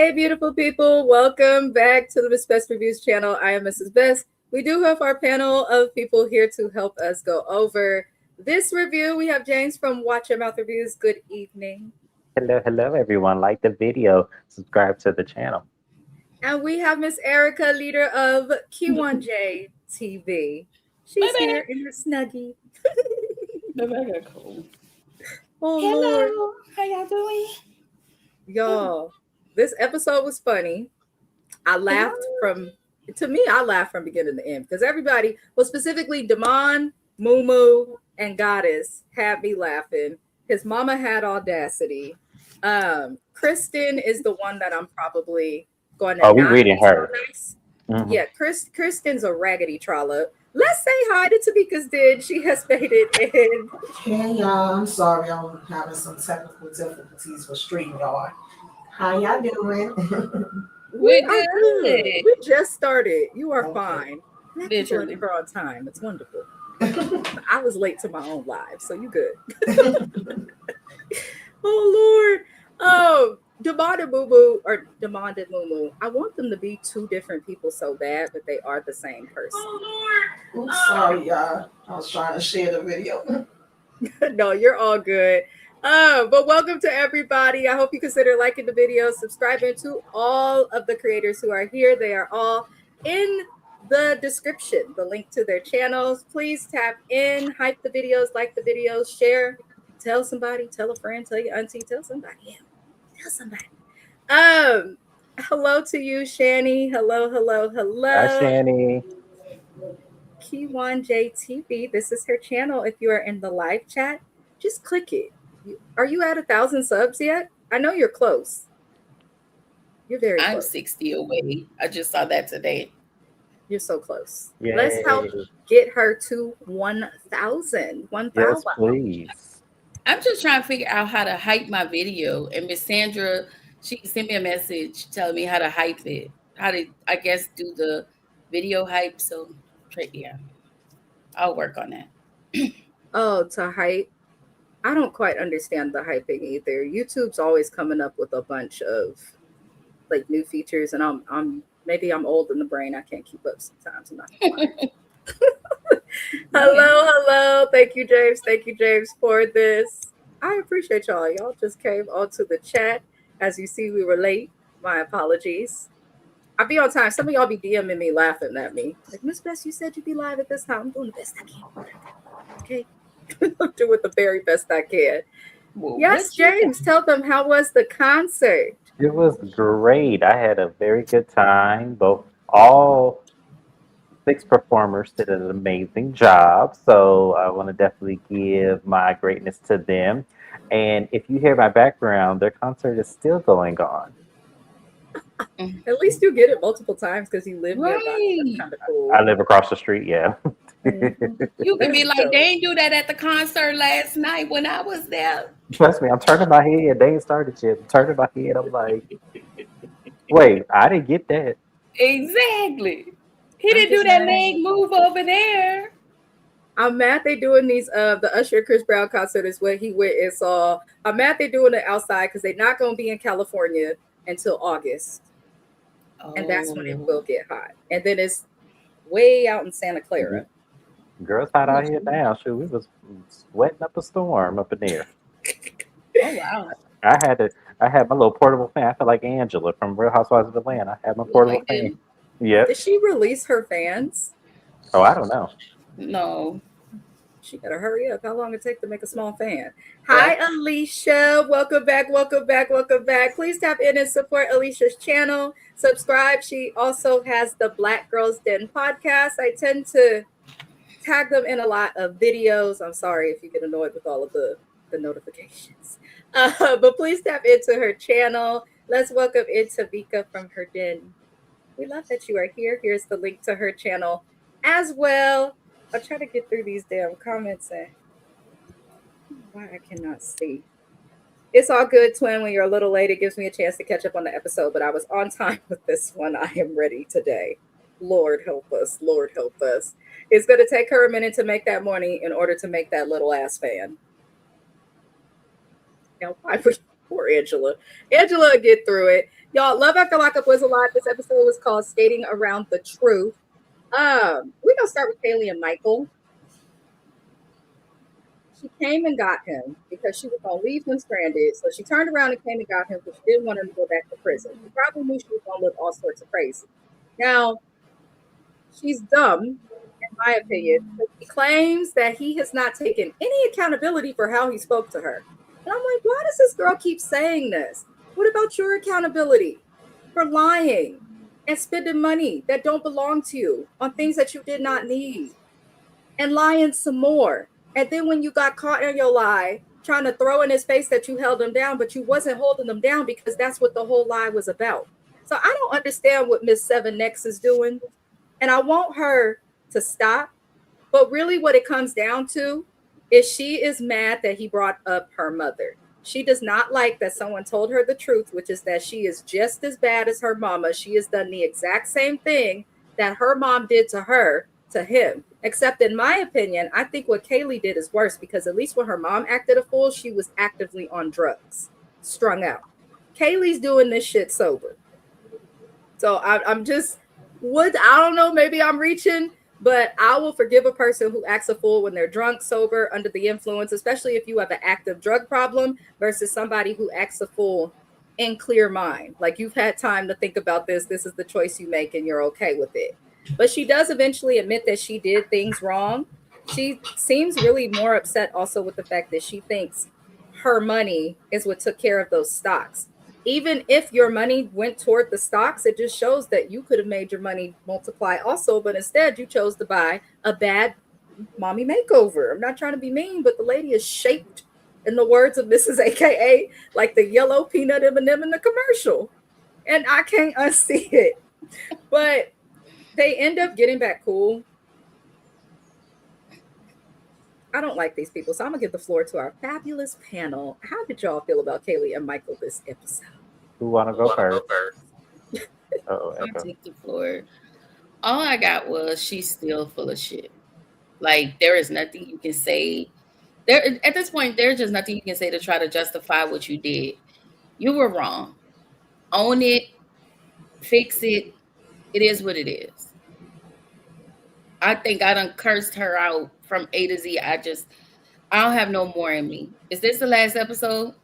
Hey, beautiful people. Welcome back to the Miss Best Reviews channel. I am Mrs. Best. We do have our panel of people here to help us go over this review. We have James from Watch Your Mouth Reviews. Good evening. Hello, everyone. Like the video, subscribe to the channel. And we have Miss Erica, leader of Q1J TV. She's here in her snuggie. Rebecca, cool. Oh, Hello, Lord. how y'all doing? Y'all, this episode was funny. I laughed from beginning to end because everybody, well, specifically Damon, Mumu, and Goddess had me laughing. His mama had audacity. Kristen is the one that I'm probably going to. Oh, we reading her. Nice. Mm-hmm. Yeah, Kristen's a raggedy trollop. Let's say hi to Tamika's did. She has made it in. Hey y'all, I'm sorry I'm having some technical difficulties with StreamYard. How y'all doing? We are good. We just started. You are fine. Literally. We're on time. It's wonderful. I was late to my own live, so you good. Oh, Lord. Oh, Damon and Mumu, or Damon and Mumu. I want them to be two different people so bad, but they are the same person. Oh, Lord. Oops, sorry, y'all. I was trying to share the video. No, you're all good. But welcome to everybody. I hope you consider liking the video, subscribing to all of the creators who are here. They are all in the description, the link to their channels. Please tap in, hype the videos, like the videos, share, tell somebody, tell a friend, tell your auntie, tell somebody. Yeah, tell somebody. Hello to you, Shani. Hello. Hi, Shani. Q1J TV. This is her channel. If you are in the live chat, just click it. Are you at 1,000 subs yet? I know you're close. You're very close. I'm 60 away. I just saw that today. You're so close. Yay. Let's help get her to 1,000. 1,000. Yes, please. I'm just trying to figure out how to hype my video. And Miss Sandra, she sent me a message telling me how to hype it. How to, I guess, do the video hype. So, yeah, I'll work on that. Oh, to hype. I don't quite understand the hyping either. YouTube's always coming up with a bunch of like new features, and I'm maybe I'm old in the brain. I can't keep up sometimes. I'm not gonna lie. Hello. Thank you, James, for this. I appreciate y'all. Y'all just came onto the chat. As you see, we were late. My apologies. I'll be on time. Some of y'all be DMing me, laughing at me. Like, Miss Best, you said you'd be live at this time. I'm doing the best I can. Okay. I'm doing the very best I can. Well, yes, James, tell them, how was the concert? It was great. I had a very good time. All 6 performers did an amazing job. So I want to definitely give my greatness to them. And if you hear my background, their concert is still going on. At least you get it multiple times because you live nearby. That's kind of cool. I live across the street, yeah. You can be like, they ain't do that at the concert last night when I was there. Trust me, I'm turning my head. They ain't started yet. I'm turning my head. I'm like, wait, I didn't get that. Exactly. He didn't do that leg move over there. I'm mad they doing these the Usher Chris Brown concert is what he went and saw. I'm mad they doing it outside because they're not gonna be in California until August. Oh. And that's when it will get hot. And then it's way out in Santa Clara. Girls hot out here now. Shoot, we was sweating up a storm up in there. Oh wow! I had my little portable fan. I feel like Angela from Real Housewives of Atlanta. I had my portable fan. Yeah. Did she release her fans? Oh, I don't know. No. She better hurry up. How long it take to make a small fan? Hi, Alicia. Welcome back. Please tap in and support Alicia's channel. Subscribe. She also has the Black Girls Den podcast. I tend to tag them in a lot of videos. I'm sorry if you get annoyed with all of the notifications. But please tap into her channel. Let's welcome in Tavika from her den. We love that you are here. Here's the link to her channel as well. I'll try to get through these damn comments and why I cannot see. It's all good, twin. When you're a little late, it gives me a chance to catch up on the episode, but I was on time with this one. I am ready today. Lord help us. It's going to take her a minute to make that morning in order to make that little ass fan. Now, poor Angela. Angela will get through it. Y'all, Love After Lockup was a lot. This episode was called Skating Around the Truth. We're gonna start with Kaylee and Michael. She came and got him because she was gonna leave him stranded. So she turned around and came and got him because she didn't want him to go back to prison. She probably knew she was gonna live all sorts of crazy. Now, she's dumb, in my opinion, because he claims that he has not taken any accountability for how he spoke to her. And I'm like, why does this girl keep saying this? What about your accountability for lying and spending money that don't belong to you on things that you did not need and lying some more? And then when you got caught in your lie, trying to throw in his face that you held him down, but you wasn't holding them down because that's what the whole lie was about. So I don't understand what Miss Seven X is doing. And I want her to stop. But really, what it comes down to is she is mad that he brought up her mother. She does not like that someone told her the truth, which is that she is just as bad as her mama. She has done the exact same thing that her mom did to her, to him. Except, in my opinion, I think what Kaylee did is worse because at least when her mom acted a fool, she was actively on drugs, strung out. Kaylee's doing this shit sober. So I'm just I don't know, maybe I'm reaching, but I will forgive a person who acts a fool when they're drunk, sober, under the influence, especially if you have an active drug problem versus somebody who acts a fool in clear mind. Like you've had time to think about this. This is the choice you make and you're okay with it. But she does eventually admit that she did things wrong. She seems really more upset also with the fact that she thinks her money is what took care of those stocks. Even if your money went toward the stocks, it just shows that you could have made your money multiply also, but instead you chose to buy a bad mommy makeover. I'm not trying to be mean, but the lady is shaped, in the words of Mrs. AKA, like the yellow peanut M&M in the commercial. And I can't unsee it. But they end up getting back cool. I don't like these people, so I'm gonna give the floor to our fabulous panel. How did y'all feel about Kaylee and Michael this episode? Who want to go first? Oh, I'll Echo. take the floor. All I got was she's still full of shit. Like there is nothing you can say. There at this point, there's just nothing you can say to try to justify what you did. You were wrong. Own it, fix it. It is what it is. I think I done cursed her out from A to Z. I don't have no more in me. Is this the last episode?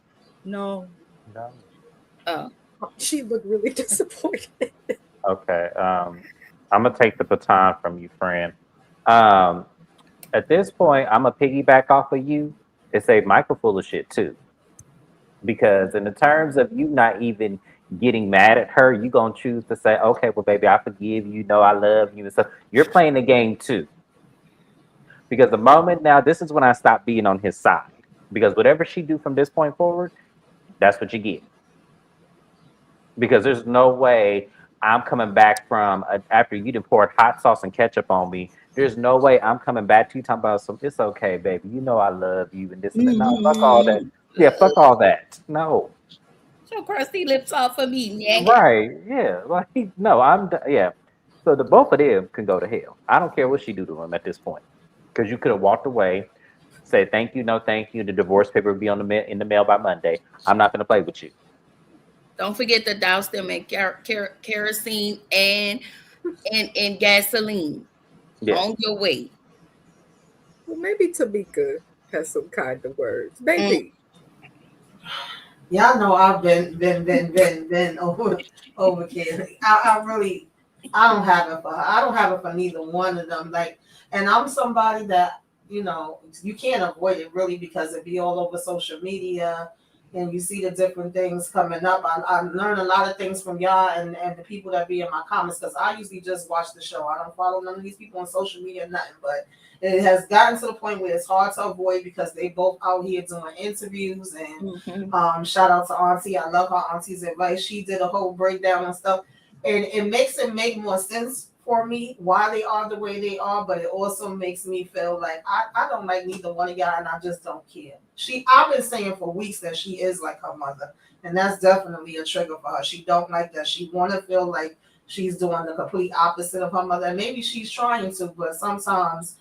No. No. Oh. She looked really disappointed. Okay. I'm gonna take the baton from you, friend. Um, at this point, I'm gonna piggyback off of you and say Michael full of shit too. Because in the terms of you not even getting mad at her, you gonna choose to say, okay, well, baby, I forgive you. No, I love you and stuff. You're playing the game too. Because the moment now, this is when I stop being on his side. Because whatever she do from this point forward, that's what you get. Because there's no way I'm coming back from after you done poured hot sauce and ketchup on me. There's no way I'm coming back to you talking about some. It's okay, baby. You know I love you and this and that. No, fuck all that. Yeah, fuck all that. No, Your crusty lips off of me, nigga. right? Yeah, like no, yeah. So the both of them can go to hell. I don't care what she do to him at this point, because you could have walked away, said thank you, no thank you. The divorce paper will be on in the mail by Monday. I'm not gonna play with you. Don't forget to douse them in kerosene and gasoline Yeah. on your way. Well, maybe Tamika has some kind of words. Maybe. Y'all know I've been over Kelly. I really I don't have it for her. I don't have it for neither one of them. Like, and I'm somebody that you can't avoid it really because it be all over social media and you see the different things coming up. I learn a lot of things from y'all and the people that be in my comments because I usually just watch the show. I don't follow none of these people on social media, nothing. But it has gotten to the point where it's hard to avoid because they both out here doing interviews and shout out to Auntie. I love her Auntie's advice. She did a whole breakdown and stuff. And it makes it make more sense for me why they are the way they are, but it also makes me feel like I don't like neither one of y'all and I just don't care. I've been saying for weeks that she is like her mother, and that's definitely a trigger for her. She don't like that. She wanna feel like she's doing the complete opposite of her mother. And maybe she's trying to, but sometimes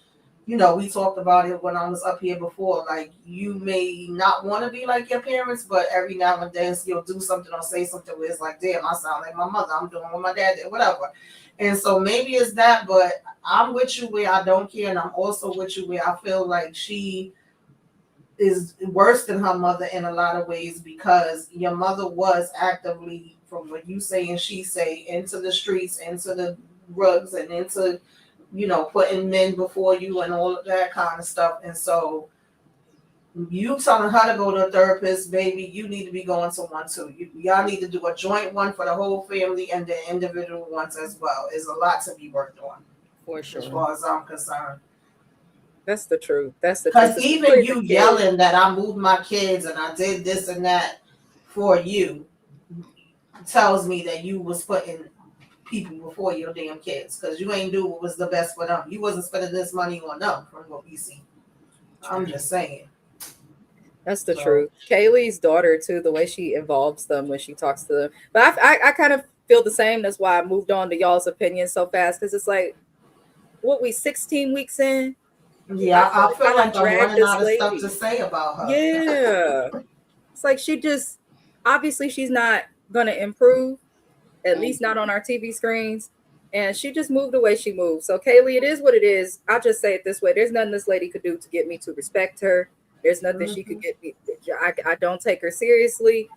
you know, we talked about it when I was up here before. Like, you may not want to be like your parents, but every now and then you'll do something or say something where it's like, damn, I sound like my mother. I'm doing what my dad did, whatever. And so maybe it's that, but I'm with you where I don't care, and I'm also with you where I feel like she is worse than her mother in a lot of ways, because your mother was actively, from what you say and she say, into the streets, into the rugs, and into, you know, putting men before you and all of that kind of stuff. And so you telling her to go to a therapist, baby, you need to be going to one too. Y'all need to do a joint one for the whole family and the individual ones as well. There's a lot to be worked on, For sure. as far as I'm concerned. That's the truth. That's the Because truth. even you yelling that I moved my kids and I did this and that for you tells me that you was putting people before your damn kids, because you ain't do what was the best for them. You wasn't spending this money on them, from what we see. I'm just saying. That's the truth. Kaylee's daughter too, the way she involves them when she talks to them. But I kind of feel the same. That's why I moved on to y'all's opinion so fast, because it's like, what, we 16 weeks in? Yeah, I feel like I'm dragged running this out of stuff lady. to say about her. Yeah. It's like she just, obviously she's not going to improve, at least not on our TV screens. And she just moved the way she moved. So Kaylee, it is what it is. I'll just say it this way. There's nothing this lady could do to get me to respect her. There's nothing she could get me. I don't take her seriously.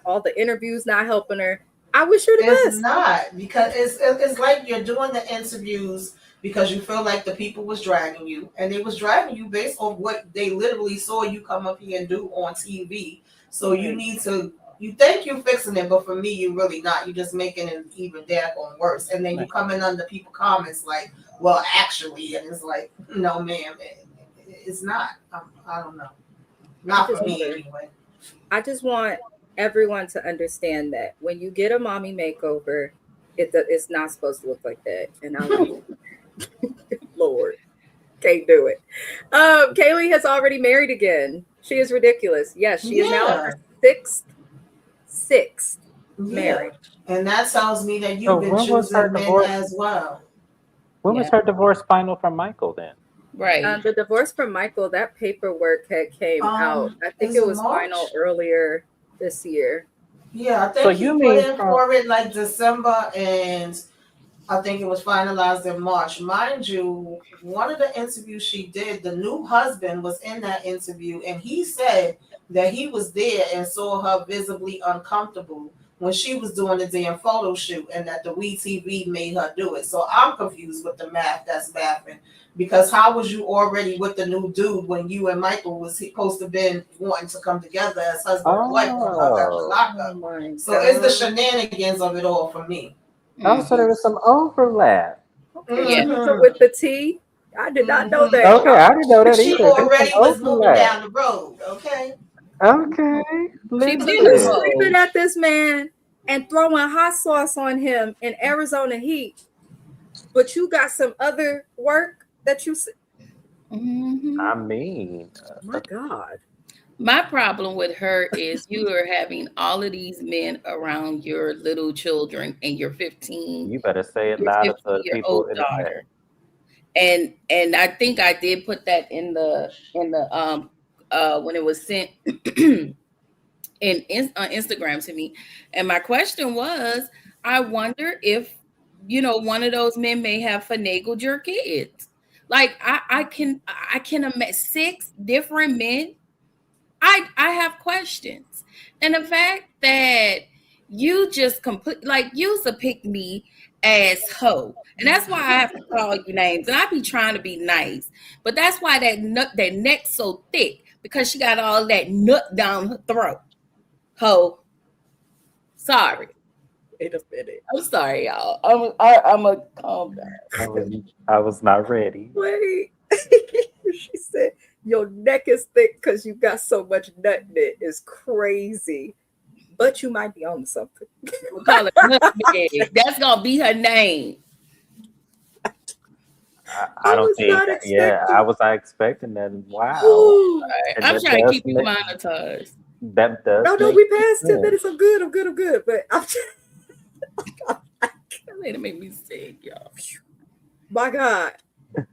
All the interviews not helping her. I wish her the best. It's not, because it's like you're doing the interviews because you feel like the people was dragging you, and they was dragging you based on what they literally saw you come up here and do on TV. So you need to, you think you're fixing it, but for me, you're really not. You're just making it even daggone worse. And then you come in under people comments like, well, actually, and it's like, no, ma'am, it's not. I don't know. Not for me anyway. I just want everyone to understand that when you get a mommy makeover, it's not supposed to look like that. And I'm Lord, can't do it. Kaylee has already married again. She is ridiculous. Yes, she is now on her sixth marriage. And that tells me that you've been choosing men as well. When was her divorce final from Michael then? Right. The divorce from Michael, that paperwork came out. I think it was final earlier this year. Yeah, I think he put in for it like December, and I think it was finalized in March. Mind you, one of the interviews she did, the new husband was in that interview, and he said that he was there and saw her visibly uncomfortable when she was doing the damn photo shoot, and that the WeTV made her do it. So I'm confused with the math that's mathing, because how was you already with the new dude when you and Michael was supposed to been wanting to come together as husband and wife on Love After Lockup? So it's the shenanigans of it all for me. Oh, so there was some overlap. So with the T, I did not know that. Okay, I didn't know that she either. Already was moving down the road. Okay. She was screaming at this man and throwing hot sauce on him in Arizona heat. But you got some other work that you. I mean, my God. My problem with her is you are having all of these men around your little children, and you're 15. You better say it louder so the people in daughter. And I think I did put that in the when it was sent on Instagram to me. And my question was, I wonder if, you know, one of those men may have finagled your kids. Like I can imagine 6 different men. I have questions. And the fact that you just you's a pick me ass hoe. And that's why I have to call you names. And I be trying to be nice. But that's why that neck's so thick, because she got all that nut down her throat. Hoe. Sorry. Wait a minute. I'm sorry, y'all. I'm a calm down. I was not ready. Wait. She said, your neck is thick because you got so much nut in it. Is crazy. But you might be on something. We'll call it Nutmeg. That's going to be her name. I don't think. I was not expecting that. Wow. I'm trying to keep you monetized. That does. No, we passed 10 minutes. I'm good. But I'm just. That make me sick, y'all. My God.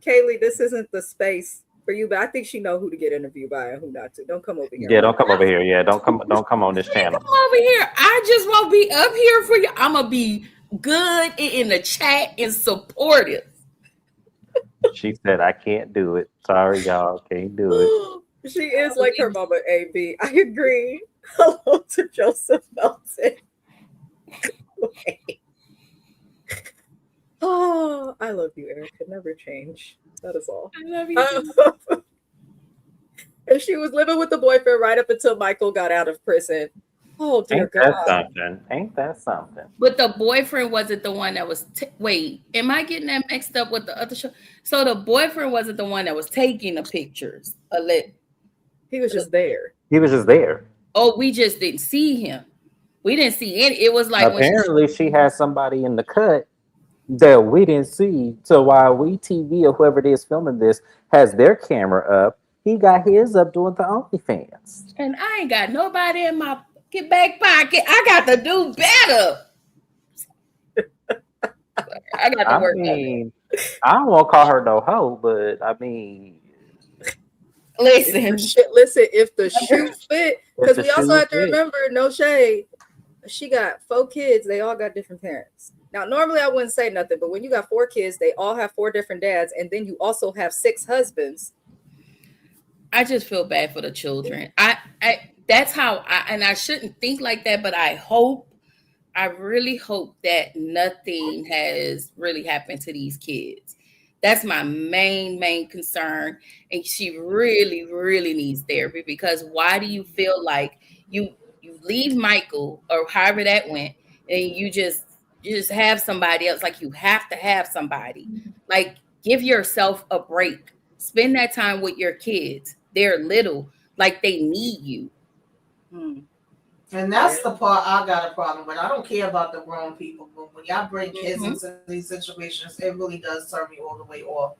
Kaylee, this isn't the space for you, but I think she know who to get interviewed by and who not to. Don't come over here. Yeah, don't come over here. Yeah, don't come on this Come channel. over here. I just won't be up here for you. I'm gonna be good in the chat and supportive. She said I can't do it. Sorry, y'all, can't do it. She is like her mama, AB. I agree. Hello to Joseph Melton. Okay. Oh, I love you, Erica. Never change. That is all. I love you. And she was living with the boyfriend right up until Michael got out of prison. Oh, dear Ain't that God. something? Ain't that something? But the boyfriend wasn't the one that was. Wait, am I getting that mixed up with the other show? So the boyfriend wasn't the one that was taking the pictures. He was just there. He was just there. Oh, we just didn't see him. We didn't see any. It was like Apparently, she had somebody in the cut that we didn't see. So while we TV or whoever it is filming this has their camera up, he got his up doing the OnlyFans. and I ain't got nobody in my back pocket. I got to do better. I got to work on it. I don't want to call her no hoe, but I mean, Listen, if the shoe fit, because we also have to remember, no shade, she got 4 kids. They all got different parents. Now, normally I wouldn't say nothing, but when you got 4 kids, they all have 4 different dads, and then you also have 6 husbands. I just feel bad for the children. That's how I shouldn't think like that, but I really hope that nothing has really happened to these kids. That's my main concern. And she really, really needs therapy, because why do you feel like you leave Michael or however that went, and you just have somebody else? Like, you have to have somebody. Like, give yourself a break. Spend that time with your kids. They're little, like they need you. And that's the part I got a problem with. I don't care about the grown people, but when y'all bring kids into these situations, it really does turn me all the way off.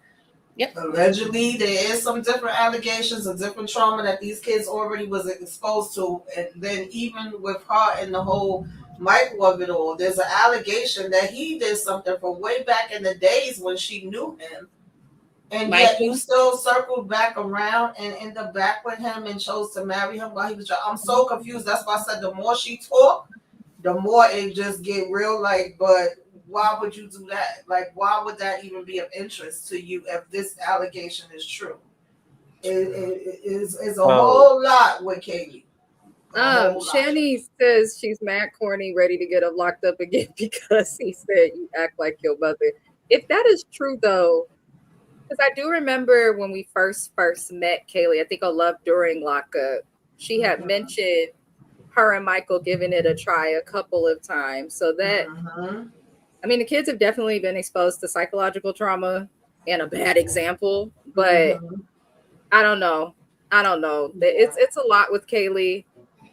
Yep. Allegedly, there is some different allegations of different trauma that these kids already was exposed to, and then even with her and the whole Michael of it all, there's an allegation that he did something from way back in the days when she knew him. And yet you still circled back around and ended up back with him and chose to marry him while he was young. I'm so confused. That's why I said the more she talked, the more it just get real. Like, but why would you do that? Like, why would that even be of interest to you if this allegation is true? It's a whole lot with Kaylee. Shani says she's mad corny, ready to get him locked up again because he said you act like your mother. If that is true, though, because I do remember when we first met Kaylee, I think on Love during lockup, she had mentioned her and Michael giving it a try a couple of times. So that, I mean, the kids have definitely been exposed to psychological trauma and a bad example, but I don't know. It's a lot with Kaylee.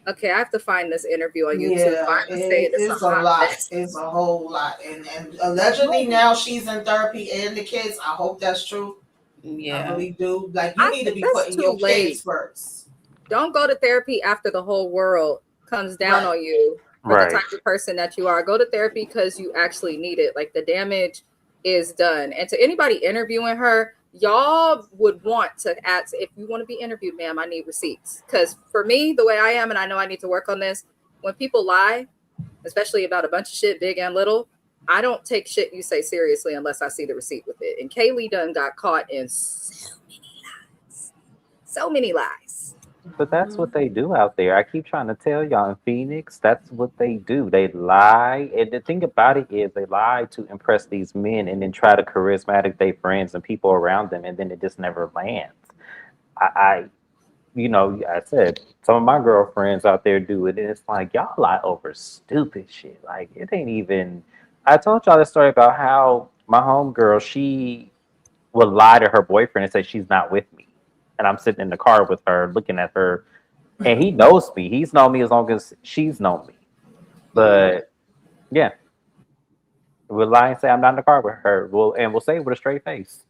Okay, I have to find this interview on YouTube. Yeah, it's a lot. It's a whole lot. And allegedly now she's in therapy and the kids. I hope that's true. Yeah. I really do. Like, you need to be putting your kids first. Don't go to therapy after the whole world comes down on you for the type of person that you are. Go to therapy because you actually need it. Like, the damage is done. And to anybody interviewing her, y'all would want to ask, if you want to be interviewed, ma'am, I need receipts. Because for me, the way I am, and I know I need to work on this, when people lie, especially about a bunch of shit, big and little, I don't take shit you say seriously unless I see the receipt with it. And Kaylee done got caught in so many lies. But that's what they do out there. I keep trying to tell y'all, in Phoenix, that's what they do. They lie. And the thing about it is they lie to impress these men and then try to charismatic their friends and people around them, and then it just never lands. I said some of my girlfriends out there do it, and it's like, y'all lie over stupid shit. Like, it ain't even... I told y'all the story about how my homegirl, she would lie to her boyfriend and say she's not with me. And I'm sitting in the car with her, looking at her, and he knows me. He's known me as long as she's known me. But yeah, we'll lie and say I'm not in the car with her. We'll say it with a straight face.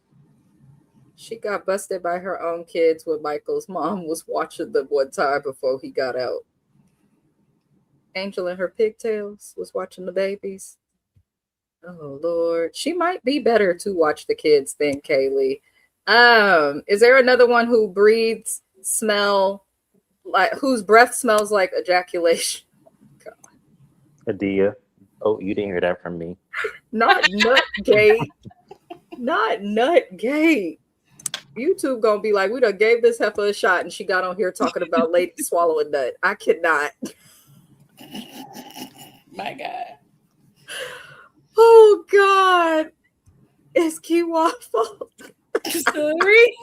She got busted by her own kids when Michael's mom was watching them one time before he got out. Angel and her pigtails was watching the babies. Oh Lord, she might be better to watch the kids than Kaylee. Is there another one who breathes smell like whose breath smells like ejaculation? God. Adia. Oh, you didn't hear that from me. Not Nutgate. Not Nutgate. YouTube gonna be like, we done gave this heifer a shot, and she got on here talking about ladies swallowing nut. I cannot. My God. Oh God, it's Kiwa's fault. Sorry.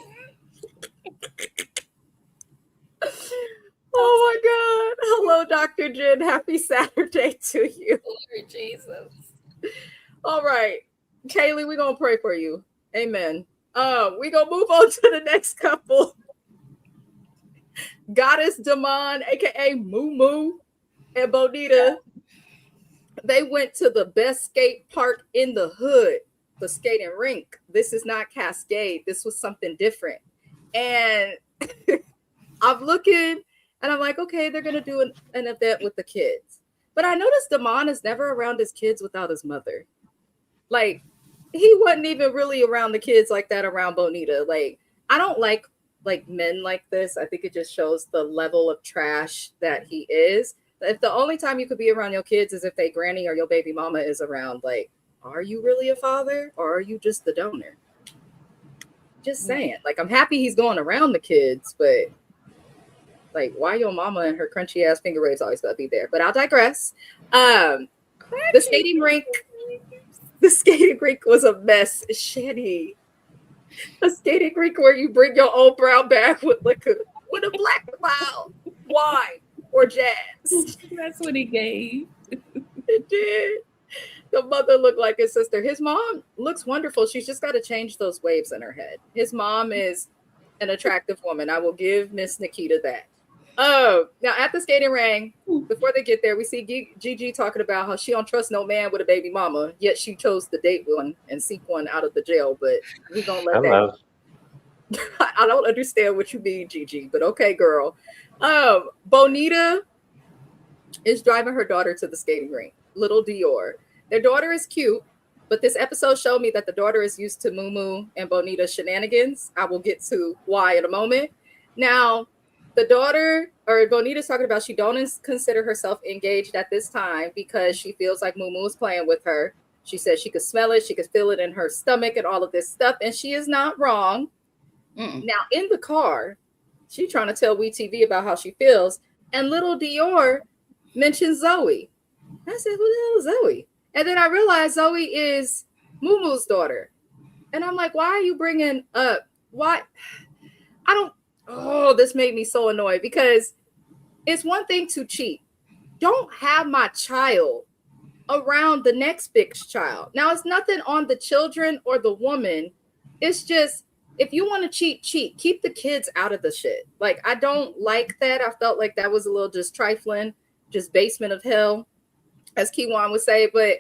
Oh my God. Hello, Dr. Jen. Happy Saturday to you. Lord Jesus. All right. Kaylee, we're gonna pray for you. Amen. We're gonna move on to the next couple. Goddess Damon, aka Moo Moo, and Bonita. They went to the best skate park in the hood, the skating rink. This is not Cascade. This was something different. And I'm looking and I'm like, okay, they're going to do an event with the kids. But I noticed Damon is never around his kids without his mother. Like, he wasn't even really around the kids like that around Bonita. Like, I don't like men like this. I think it just shows the level of trash that he is. If the only time you could be around your kids is if they granny or your baby mama is around, like, are you really a father or are you just the donor? Just saying. Like, I'm happy he's going around the kids, but like, why your mama and her crunchy ass finger waves always gotta be there? But I'll digress. The skating rink was a mess. Shitty. A skating rink where you bring your own brown bag with with a black cloud, wine, or jazz. That's what he gave. It did. The mother looked like his sister. His mom looks wonderful. She's just got to change those waves in her head. His mom is an attractive woman. I will give Miss Nikita that. Oh, now at the skating ring, before they get there, we see Gigi talking about how she don't trust no man with a baby mama, yet she chose to date one and seek one out of the jail. But we gonna let that. I don't understand what you mean, Gigi, but okay, girl. Bonita is driving her daughter to the skating rink, little Dior. Their daughter is cute, but this episode showed me that the daughter is used to Moo Moo and Bonita's shenanigans. I will get to why in a moment. Now, the daughter, or Bonita's talking about she don't consider herself engaged at this time because she feels like Moo Moo is playing with her. She says she could smell it, she could feel it in her stomach and all of this stuff, and she is not wrong. Now, in the car, she's trying to tell WeTV about how she feels, and little Dior mentions Zoe. I said, who the hell is Zoe? And then I realized Zoe is Moo Moo's daughter. And I'm like, why are you bringing up, why? This made me so annoyed because it's one thing to cheat. Don't have my child around the next big child. Now, it's nothing on the children or the woman. It's just, if you want to cheat, cheat. Keep the kids out of the shit. Like, I don't like that. I felt like that was a little just trifling, just basement of hell, as Kiwan would say. But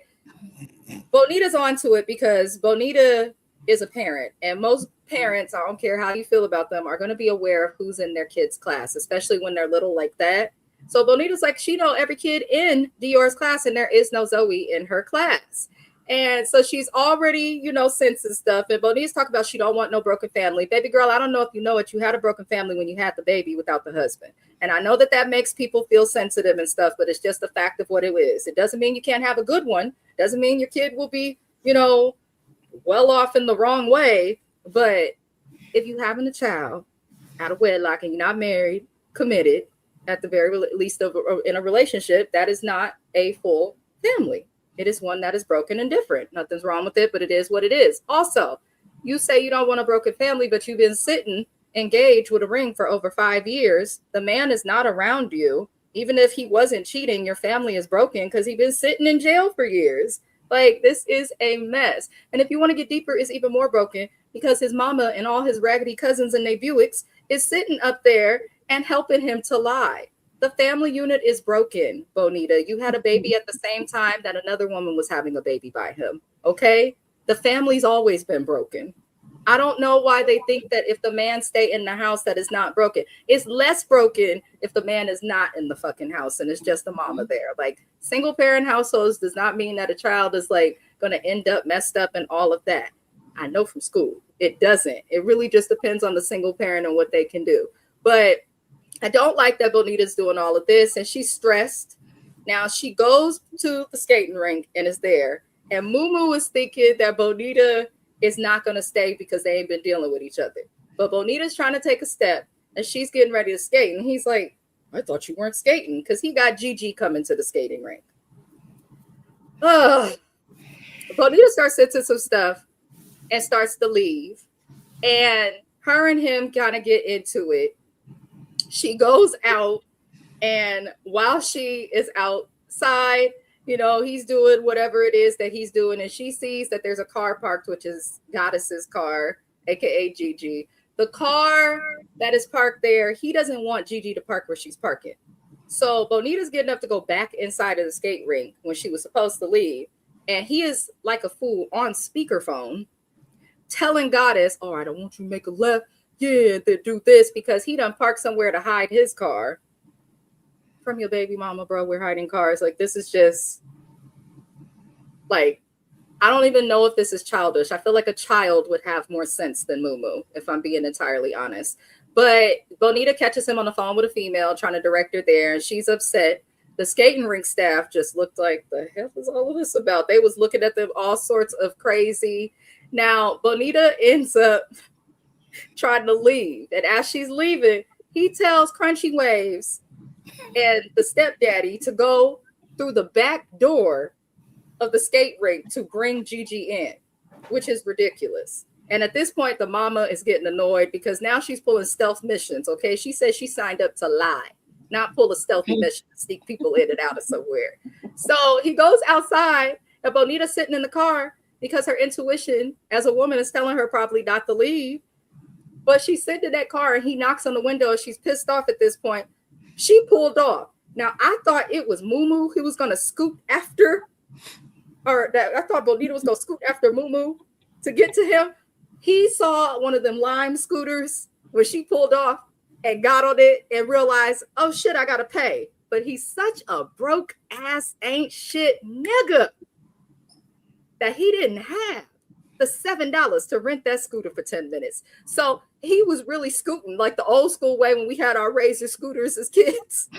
Bonita's onto it because Bonita is a parent. And most parents, I don't care how you feel about them, are going to be aware of who's in their kids' class, especially when they're little like that. So Bonita's like, she know every kid in Dior's class, and there is no Zoe in her class. And so she's already, sensing stuff. And Bonita's talking about she don't want no broken family. Baby girl, I don't know if you know it. You had a broken family when you had the baby without the husband. And I know that makes people feel sensitive and stuff, but it's just the fact of what it is. It doesn't mean you can't have a good one. Doesn't mean your kid will be, well off in the wrong way. But if you having a child out of wedlock and you're not married, committed, at the very least in a relationship, that is not a full family. It is one that is broken and different. Nothing's wrong with it, but it is what it is. Also, you say you don't want a broken family, but you've been sitting engaged with a ring for over 5 years. The man is not around you. Even if he wasn't cheating, your family is broken because he's been sitting in jail for years. Like, this is a mess. And if you want to get deeper, it's even more broken because his mama and all his raggedy cousins and their Buicks is sitting up there and helping him to lie. The family unit is broken, Bonita. You had a baby at the same time that another woman was having a baby by him, okay? The family's always been broken. I don't know why they think that if the man stay in the house that is not broken. It's less broken if the man is not in the fucking house and it's just the mama there. Like, single parent households does not mean that a child is like going to end up messed up and all of that. I know from school it doesn't. It really just depends on the single parent and what they can do. But I don't like that Bonita's doing all of this, and she's stressed. Now she goes to the skating rink and is there, and Mumu is thinking that Bonita is not going to stay because they ain't been dealing with each other. But Bonita's trying to take a step, and she's getting ready to skate, and he's like, I thought you weren't skating, because he got Gigi coming to the skating rink. Bonita starts into some stuff and starts to leave, and her and him kind of get into it. She goes out, and while she is outside, you know, he's doing whatever it is that he's doing, and she sees that there's a car parked, which is Goddess's car, aka Gigi. The car that is parked there, he doesn't want Gigi to park where she's parking. So Bonita's getting up to go back inside of the skate rink when she was supposed to leave, and he is like a fool on speakerphone telling Goddess, oh, I don't want you to make a left. Yeah, they do this, because he done parked somewhere to hide his car from your baby mama, bro. We're hiding cars. Like, this is just like, I don't even know if this is childish. I feel like a child would have more sense than Mumu, if I'm being entirely honest. But Bonita catches him on the phone with a female trying to direct her there, and she's upset. The skating rink staff just looked like, the hell is all of this about? They was looking at them all sorts of crazy. Now, Bonita ends up trying to leave. And as she's leaving, he tells Crunchy Waves and the stepdaddy to go through the back door of the skate rink to bring Gigi in, which is ridiculous. And at this point, the mama is getting annoyed because now she's pulling stealth missions, okay? She says she signed up to lie, not pull a stealthy mission to sneak people in and out of somewhere. So he goes outside, and Bonita's sitting in the car because her intuition as a woman is telling her probably not to leave. But she's sitting in that car, and he knocks on the window, and she's pissed off at this point. She pulled off. Now, I thought it was Mumu who was going to scoot after, or that I thought Bonita was going to scoot after Mumu to get to him. He saw one of them Lime scooters when she pulled off and got on it and realized, oh, shit, I got to pay. But he's such a broke ass ain't shit nigga that he didn't have the $7 to rent that scooter for 10 minutes. So he was really scooting like the old school way when we had our Razor scooters as kids.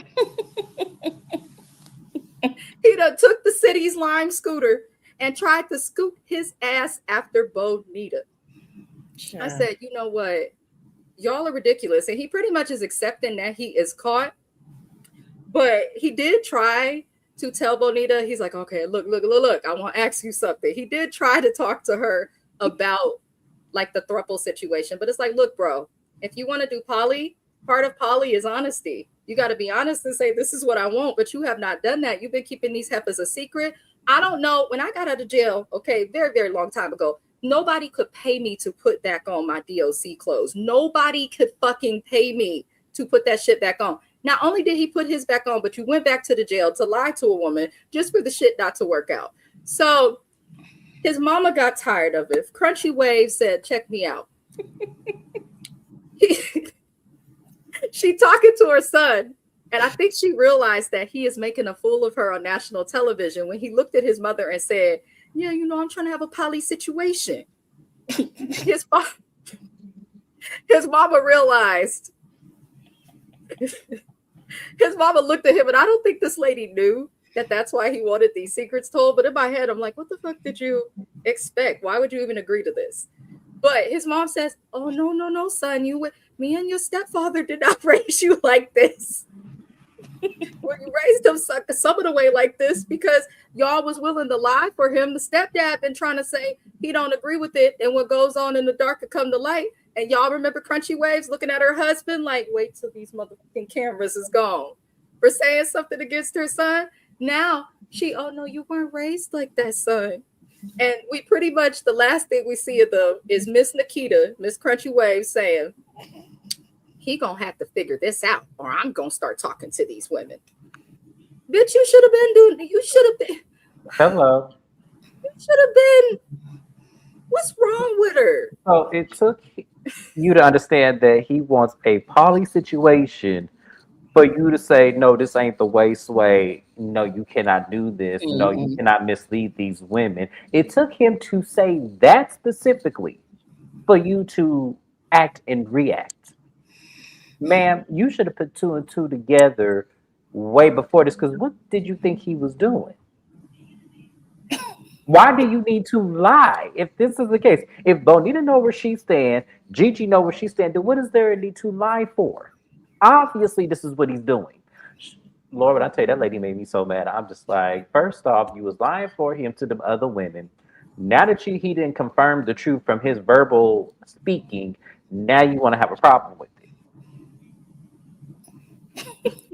He done took the city's Lime scooter and tried to scoot his ass after Bonita. Sure. I said, you know what? Y'all are ridiculous. And he pretty much is accepting that he is caught. But he did try to tell Bonita, he's like, okay, look, I want to ask you something. He did try to talk to her about like the throuple situation, but it's like, look, bro, if you want to do poly, part of poly is honesty. You got to be honest and say, this is what I want, but you have not done that. You've been keeping these heifers a secret. I don't know. When I got out of jail, okay, very, very long time ago, nobody could pay me to put back on my DOC clothes. Nobody could fucking pay me to put that shit back on. Not only did he put his back on, but you went back to the jail to lie to a woman just for the shit not to work out. So his mama got tired of it. Crunchy Wave said, check me out. She talking to her son, and I think she realized that he is making a fool of her on national television when he looked at his mother and said, yeah, you know, I'm trying to have a poly situation. His mama realized. His mama looked at him, and I don't think this lady knew that that's why he wanted these secrets told. But in my head, I'm like, what the fuck did you expect? Why would you even agree to this? But his mom says, oh, no, son. Me and your stepfather did not raise you like this. Well, you raised him some of the way like this because y'all was willing to lie for him. The stepdad been trying to say he don't agree with it, and what goes on in the dark could come to light. And y'all remember Crunchy Waves looking at her husband like, wait till these motherfucking cameras is gone for saying something against her son. Now oh no, you weren't raised like that, son. And we pretty much, the last thing we see of them is Miss Nikita, Miss Crunchy Waves saying, he gonna have to figure this out or I'm gonna start talking to these women. Bitch, you should have been. Hello. You should have been. What's wrong with her? So it took you to understand that he wants a poly situation For you to say, no, this ain't the way, Sway. No, you cannot do this. No, you Mhm. cannot mislead these women. It took him to say that specifically for you to act and react. Ma'am, you should have put two and two together way before this, because what did you think he was doing? Why do you need to lie if this is the case? If Bonita know where she stand, Gigi know where she stand, then what is there a need to lie for? Obviously, this is what he's doing. Lord, when I tell you that lady made me so mad, I'm just like, first off, you was lying for him to them other women. Now that he didn't confirm the truth from his verbal speaking, now you want to have a problem with it.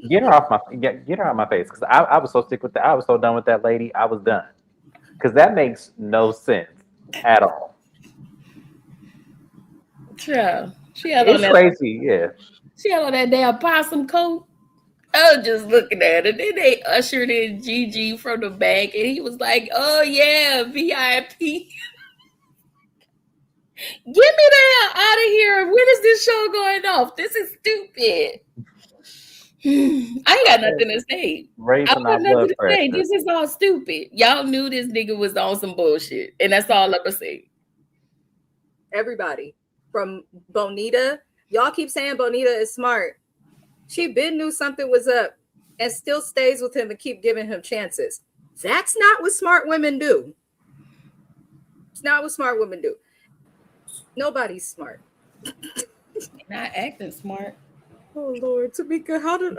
Get her off my get her out of my face because I was so sick with that. I was so done with that lady. I was done because that makes no sense at all. Yeah. She had on It's that. crazy, yeah. She had on that damn possum coat. I was just looking at it. Then they ushered in Gigi from the back, and he was like, "Oh yeah, VIP. Get me the hell out of here. When is this show going off? This is stupid." I ain't got nothing to say. I Raising don't got our nothing blood to say. pressure. This is all stupid. Y'all knew this nigga was on some bullshit, and that's all I'm gonna say. Everybody from Bonita. Y'all keep saying Bonita is smart. She been knew something was up and still stays with him and keep giving him chances. That's not what smart women do. It's not what smart women do. Nobody's smart. Not acting smart. Oh Lord, Tamika, how did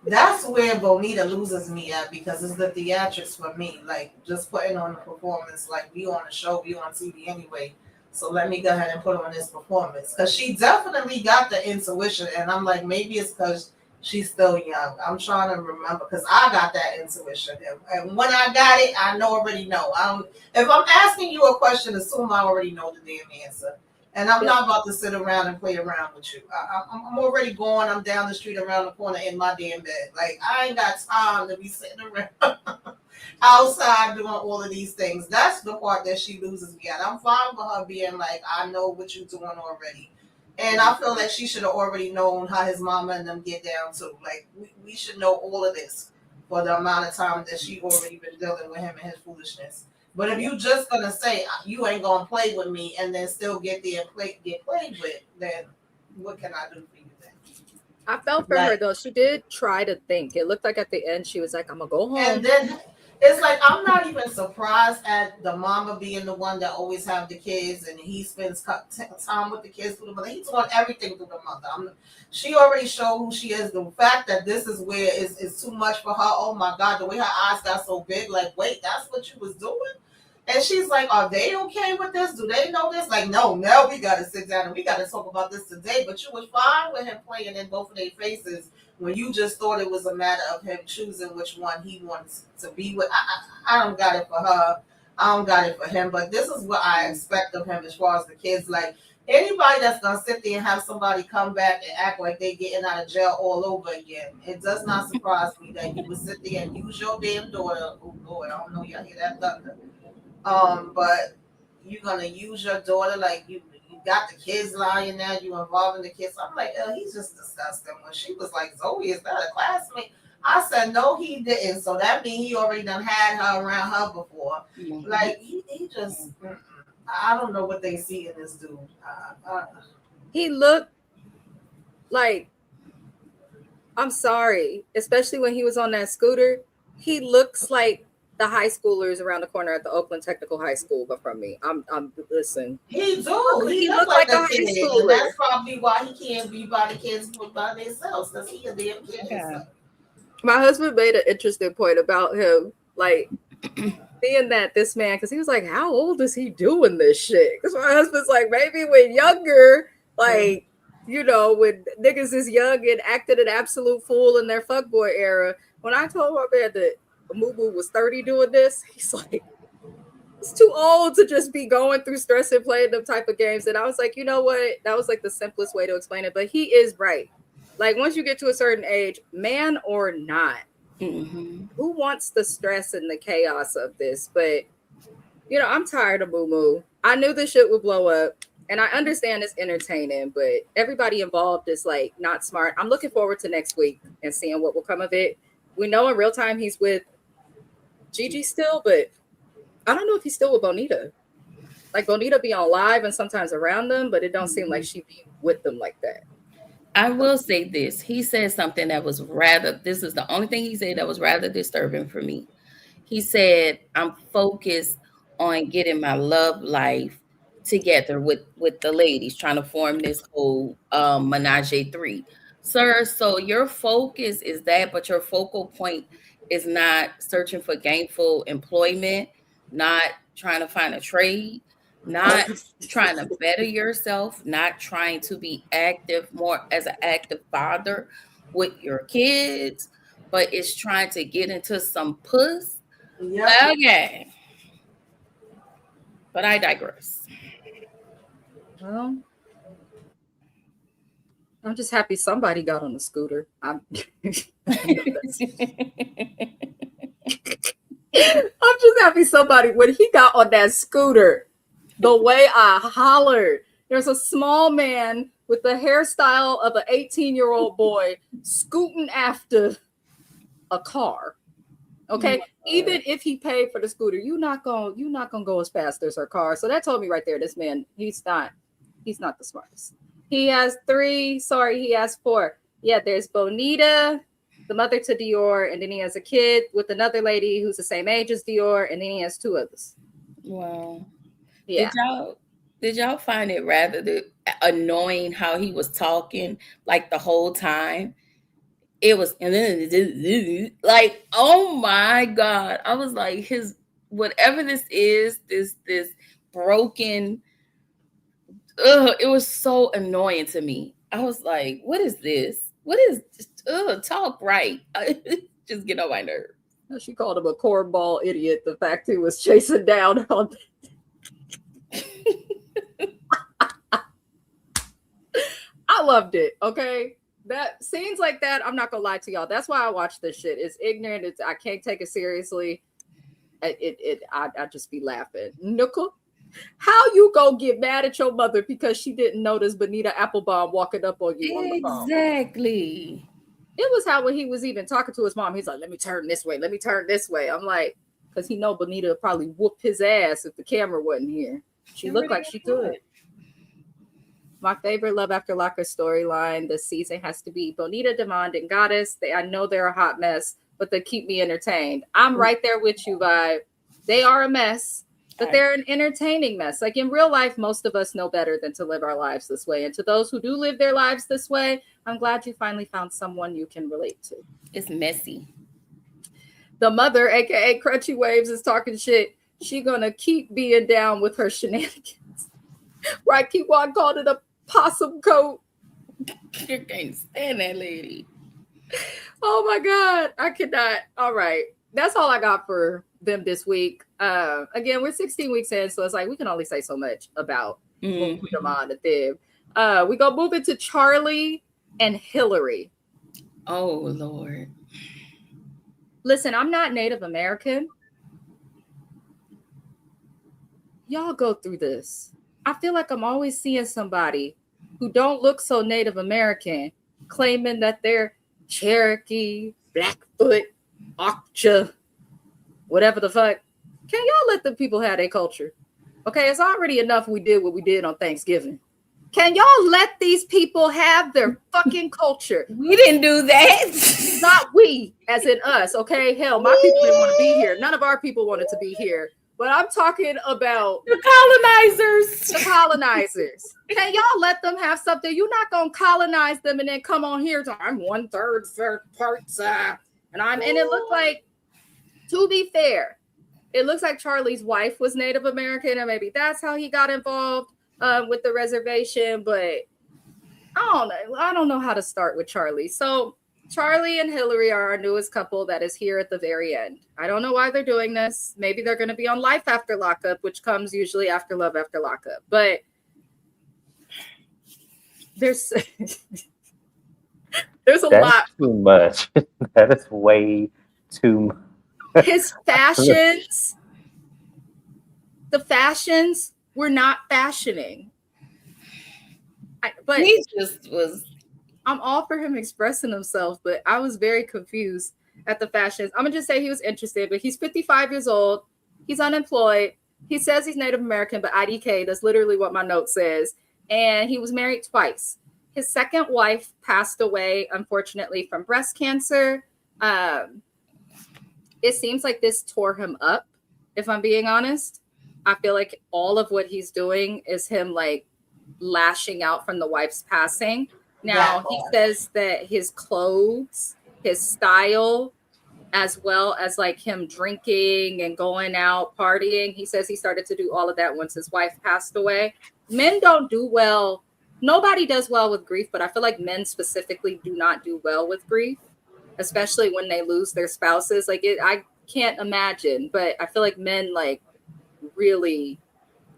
That's where Bonita loses me at because it's the theatrics for me. Like just putting on the performance, like we on a show, we on TV anyway. So let me go ahead and put on this performance because she definitely got the intuition, and I'm like maybe it's because she's still young. I'm trying to remember because I got that intuition, and when I got it, I know already know. I don't. If I'm asking you a question, assume I already know the damn answer. And I'm not about to sit around and play around with you. I'm already going. I'm down the street around the corner in my damn bed. Like, I ain't got time to be sitting around outside doing all of these things. That's the part that she loses me at. I'm fine with her being like, I know what you're doing already. And I feel like she should have already known how his mama and them get down too. Like, we should know all of this for the amount of time that she already been dealing with him and his foolishness. But if you just gonna say you ain't gonna play with me and then still get played with, then what can I do for you then? I felt for her though. She did try to think. It looked like at the end she was like, I'm gonna go home. And then it's like I'm not even surprised at the mama being the one that always have the kids and he spends time with the kids through the mother. He's doing everything through the mother. She already showed who she is. The fact that this is where is too much for her. Oh my God, the way her eyes got so big. Like, wait, that's what you was doing? And she's like, are they okay with this? Do they know this? Like, no, now we got to sit down and we got to talk about this today. But you was fine with him playing in both of their faces when you just thought it was a matter of him choosing which one he wants to be with. I don't got it for her. I don't got it for him. But this is what I expect of him as far as the kids. Like, anybody that's going to sit there and have somebody come back and act like they getting out of jail all over again, it does not surprise me that you would sit there and use your damn daughter. Oh, Lord, I don't know y'all hear that thunder. But you're gonna use your daughter like you got the kids lying now, you involving the kids. I'm like, oh, he's just disgusting. When she was like, Zoe, is that a classmate? I said, no, he didn't. So that means he already done had her around her before. Mm-hmm. Like he just, I don't know what they see in this dude. He looked like, I'm sorry, especially when he was on that scooter. He looks like the high schoolers around the corner at the Oakland Technical High School, but from me, I'm listen. He do. He look like a kid, and that's probably why he can't be by the kids by themselves, because he a damn kid. Yeah. My husband made an interesting point about him, like being that this man, because he was like, how old is he doing this shit? Because my husband's like, maybe when younger, like, you know, when niggas is young and acted an absolute fool in their fuckboy era. When I told my man that Moo was 30 doing this, he's like, it's too old to just be going through stress and playing them type of games. And I was like, you know what? That was like the simplest way to explain it. But he is right. Like, once you get to a certain age, man or not, who wants the stress and the chaos of this? But, you know, I'm tired of Moo. I knew this shit would blow up. And I understand it's entertaining, but everybody involved is like not smart. I'm looking forward to next week and seeing what will come of it. We know in real time he's with Gigi still, but I don't know if he's still with Bonita. Like Bonita be on live and sometimes around them, but it don't seem like she be with them like that. I will say this. He said something that was rather, this is the only thing he said that was rather disturbing for me. He said, I'm focused on getting my love life together with the ladies, trying to form this whole menage a three. Sir, so your focus is that, but your focal point is not searching for gainful employment, not trying to find a trade, not trying to better yourself, not trying to be active more as an active father with your kids, but it's trying to get into some puss. Yep. Okay. But I digress. Well, I'm just happy somebody got on the scooter. I'm I'm just happy somebody, when he got on that scooter, the way I hollered. There's a small man with the hairstyle of an 18-year-old boy scooting after a car. Okay, even if he paid for the scooter, you're not gonna go as fast as her car. So that told me right there, this man, he's not the smartest. He has three. Sorry, he has four. Yeah, there's Bonita, the mother to Dior, and then he has a kid with another lady who's the same age as Dior, and then he has two others. Wow. Yeah. Did y'all find it rather annoying how he was talking like the whole time? It was like, oh my God. I was like, his whatever this is, this broken. It was so annoying to me. I was like, what is this? What is talk right? Just get on my nerves. She called him a cornball idiot. The fact he was chasing down on. I loved it. Okay, that scenes like that. I'm not gonna lie to y'all. That's why I watch this shit. It's ignorant. I can't take it seriously. I just be laughing. Nuka, how you go get mad at your mother because she didn't notice Bonita Applebaum walking up on you on the phone? Exactly. It was how when he was even talking to his mom, he's like, let me turn this way. Let me turn this way. I'm like, because he know Bonita would probably whoop his ass if the camera wasn't here. She looked like she could. My favorite Love After Lockup storyline this season has to be Bonita, Demond, and Goddess. I know they're a hot mess, but they keep me entertained. I'm right there with you, Vibe. They are a mess, but they're an entertaining mess. Like in real life, most of us know better than to live our lives this way. And to those who do live their lives this way, I'm glad you finally found someone you can relate to. It's messy. The mother, aka Crunchy Waves, is talking shit. She gonna keep being down with her shenanigans. Right? Keep on calling it a possum coat. You can't stand that lady. Oh my God. I cannot. All right. That's all I got for them this week. Again, we're 16 weeks in, so it's like we can only say so much about them on the thing. We go move into Charlie and Hillary. Oh Lord. Listen, I'm not Native American. Y'all go through this. I feel like I'm always seeing somebody who don't look so Native American claiming that they're Cherokee, Blackfoot, Okja, whatever the fuck. Can y'all let the people have their culture? Okay, it's already enough we did what we did on Thanksgiving. Can y'all let these people have their fucking culture? We didn't do that. Not we, as in us, okay? Hell, my people didn't want to be here. None of our people wanted to be here. But I'm talking about the colonizers. The colonizers. Can y'all let them have something? You're not gonna colonize them and then come on here to I'm 1/3 parts, and it looked like, to be fair, it looks like Charlie's wife was Native American, and maybe that's how he got involved with the reservation. But I don't know how to start with Charlie. So Charlie and Hillary are our newest couple that is here at the very end. I don't know why they're doing this. Maybe they're going to be on Life After Lockup, which comes usually after Love After Lockup. But there's a lot. Too much. That is way too much. His fashions, the fashions were not fashioning. But he just was. I'm all for him expressing himself, but I was very confused at the fashions. I'm gonna just say he was interested, but he's 55 years old. He's unemployed. He says he's Native American, but IDK, that's literally what my note says. And he was married twice. His second wife passed away, unfortunately, from breast cancer. It seems like this tore him up, if I'm being honest. I feel like all of what he's doing is him like lashing out from the wife's passing. Now, he says that his clothes, his style, as well as like him drinking and going out partying, he says he started to do all of that once his wife passed away. Men don't do well. Nobody does well with grief, but I feel like men specifically do not do well with grief, especially when they lose their spouses. Like I can't imagine, but I feel like men like really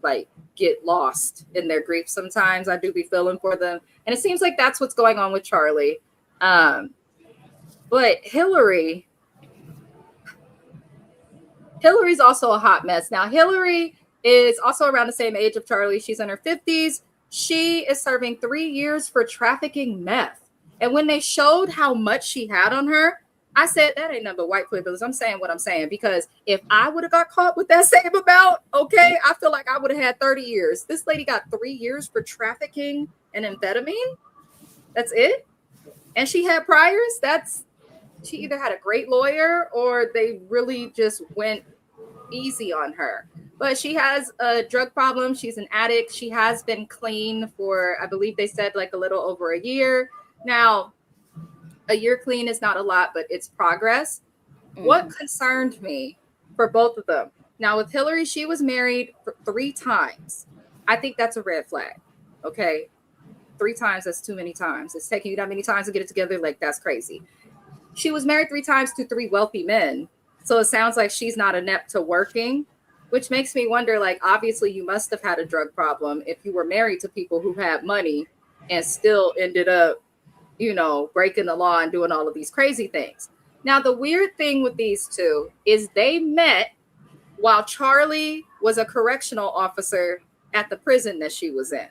like get lost in their grief sometimes. I do be feeling for them. And it seems like that's what's going on with Charlie. But Hillary's also a hot mess. Now, Hillary is also around the same age of Charlie. She's in her 50s. She is serving 3 years for trafficking meth. And when they showed how much she had on her, I said, that ain't nothing but white privilege. I'm saying what I'm saying, because if I would have got caught with that same amount, okay, I feel like I would have had 30 years. This lady got 3 years for trafficking and amphetamine. That's it. And she had priors. She either had a great lawyer or they really just went easy on her. But she has a drug problem. She's an addict. She has been clean for, I believe they said, like a little over a year. Now, a year clean is not a lot, but it's progress. What concerned me for both of them? Now, with Hillary, she was married 3 times. I think that's a red flag. Okay. 3 times, that's too many times. It's taking you that many times to get it together. Like, that's crazy. She was married 3 times to 3 wealthy men. So it sounds like she's not inept to working, which makes me wonder, like, obviously you must have had a drug problem if you were married to people who had money and still ended up, you know, breaking the law and doing all of these crazy things. Now, the weird thing with these two is they met while Charlie was a correctional officer at the prison that she was in.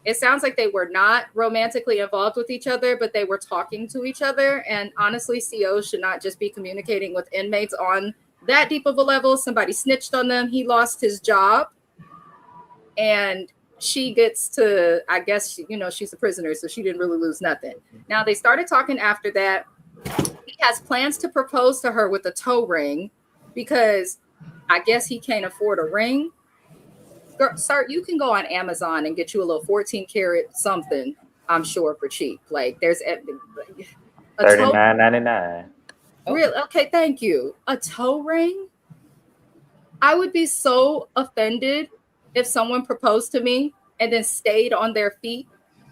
It sounds like they were not romantically involved with each other, but they were talking to each other. And honestly, COs should not just be communicating with inmates on that deep of a level. Somebody snitched on them. He lost his job. And she gets to, I guess, you know, she's a prisoner, so she didn't really lose nothing. Now, they started talking after that. He has plans to propose to her with a toe ring because I guess he can't afford a ring. Girl, sir, you can go on Amazon and get you a little 14 karat something, I'm sure, for cheap. Like, there's a $39.99. Really? Okay, thank you. A toe ring? I would be so offended if someone proposed to me and then stayed on their feet,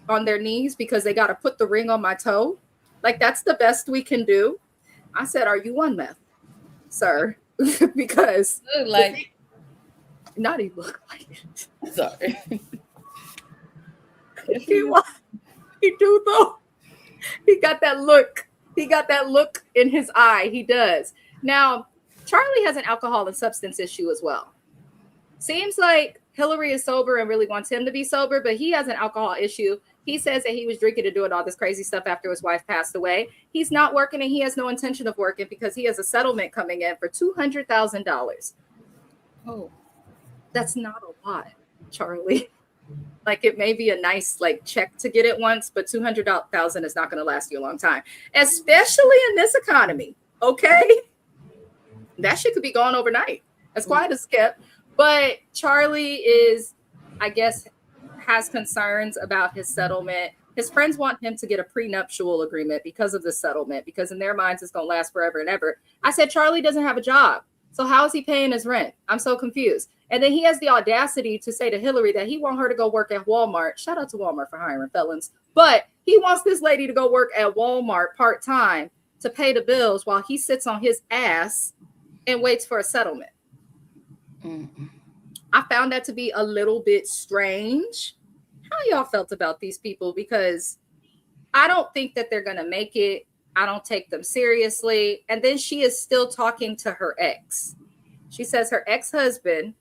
on their knees, because they got to put the ring on my toe. Like, that's the best we can do. I said, are you on meth, sir? Because like, not even look like it. Sorry. He do though. He got that look. He got that look in his eye. He does. Now, Charlie has an alcohol and substance issue as well. Seems like Hillary is sober and really wants him to be sober, but he has an alcohol issue. He says that he was drinking and doing all this crazy stuff after his wife passed away. He's not working and he has no intention of working because he has a settlement coming in for $200,000. Oh, that's not a lot, Charlie. Like, it may be a nice like check to get it once, but $200,000 is not going to last you a long time, especially in this economy. Okay, that shit could be gone overnight. As quiet as kept. But Charlie is, I guess, has concerns about his settlement. His friends want him to get a prenuptial agreement because of the settlement, because in their minds it's going to last forever and ever. I said, Charlie doesn't have a job. So how is he paying his rent? I'm so confused. And then he has the audacity to say to Hillary that he wants her to go work at Walmart. Shout out to Walmart for hiring felons. But he wants this lady to go work at Walmart part-time to pay the bills while he sits on his ass and waits for a settlement. I found that to be a little bit strange. How y'all felt about these people? Because I don't think that they're going to make it. I don't take them seriously. And then she is still talking to her ex. She says her ex-husband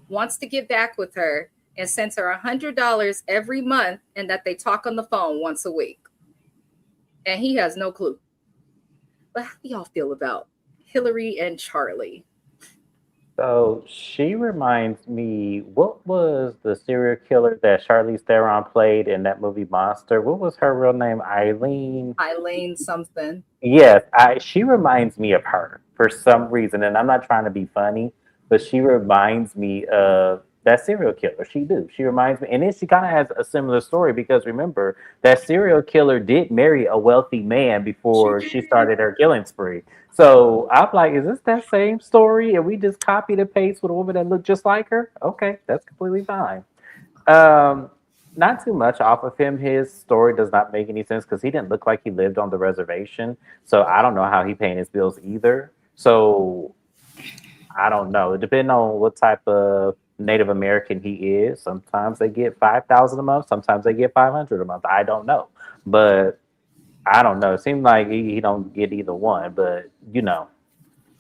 wants to get back with her and sends her $100 every month, and that they talk on the phone once a week. And he has no clue. But how do y'all feel about Hillary and Charlie? So she reminds me, what was the serial killer that Charlize Theron played in that movie Monster? What was her real name? Eileen. Eileen something. Yes, she reminds me of her for some reason, and I'm not trying to be funny, but she reminds me of that serial killer. She do. She reminds me, and then she kind of has a similar story because remember that serial killer did marry a wealthy man She before she did. started her killing spree. So I'm like, is this that same story? And we just copied and paste with a woman that looked just like her? Okay, that's completely fine. Um, Not too much off of him. His story does not make any sense because he didn't look like he lived on the reservation. So I don't know how he paying his bills either. So I don't know. It depends on what type of Native American he is. Sometimes they get 5,000 a month. Sometimes they get 500 a month. I don't know, but I don't know. It seems like he don't get either one. But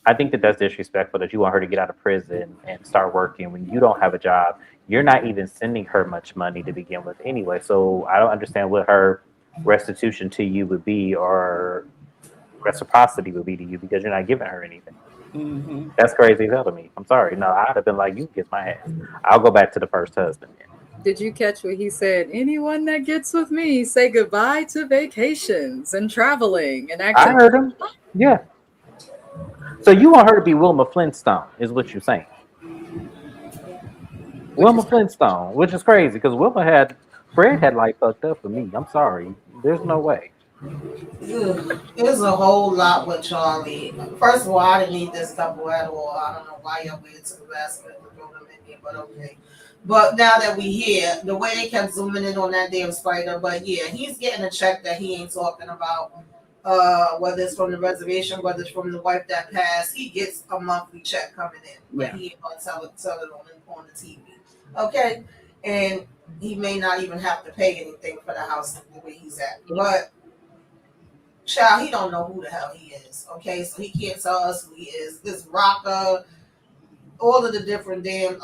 I think that that's disrespectful that you want her to get out of prison and start working when you don't have a job. You're not even sending her much money to begin with anyway. So I don't understand what her restitution to you would be or reciprocity would be to you because you're not giving her anything. Mm-hmm. That's crazy as hell to me. I'm sorry. No, I'd have been like, you kiss my ass. I'll go back to the first husband. Did you catch what he said? Anyone that gets with me, say goodbye to vacations and traveling and I acting. heard him. Yeah. So you want her to be Wilma Flintstone, is what you're saying. Which Wilma is Flintstone, which is crazy because Fred had like fucked up for me. I'm sorry. There's no way. Ugh, there's a whole lot with Charlie. First of all, I didn't need this couple at all. I don't know why y'all waited to the last minute to throw them in here, but okay. But now that we here, the way they kept zooming in on that damn spider, but yeah, he's getting a check that he ain't talking about. Whether it's from the reservation, whether it's from the wife that passed, he gets a monthly check coming in, but yeah. he ain't gonna tell it on the TV. Okay, and he may not even have to pay anything for the house the way he's at, but child, he don't know who the hell he is. Okay, so he can't tell us who he is. This rocker, all of the different damn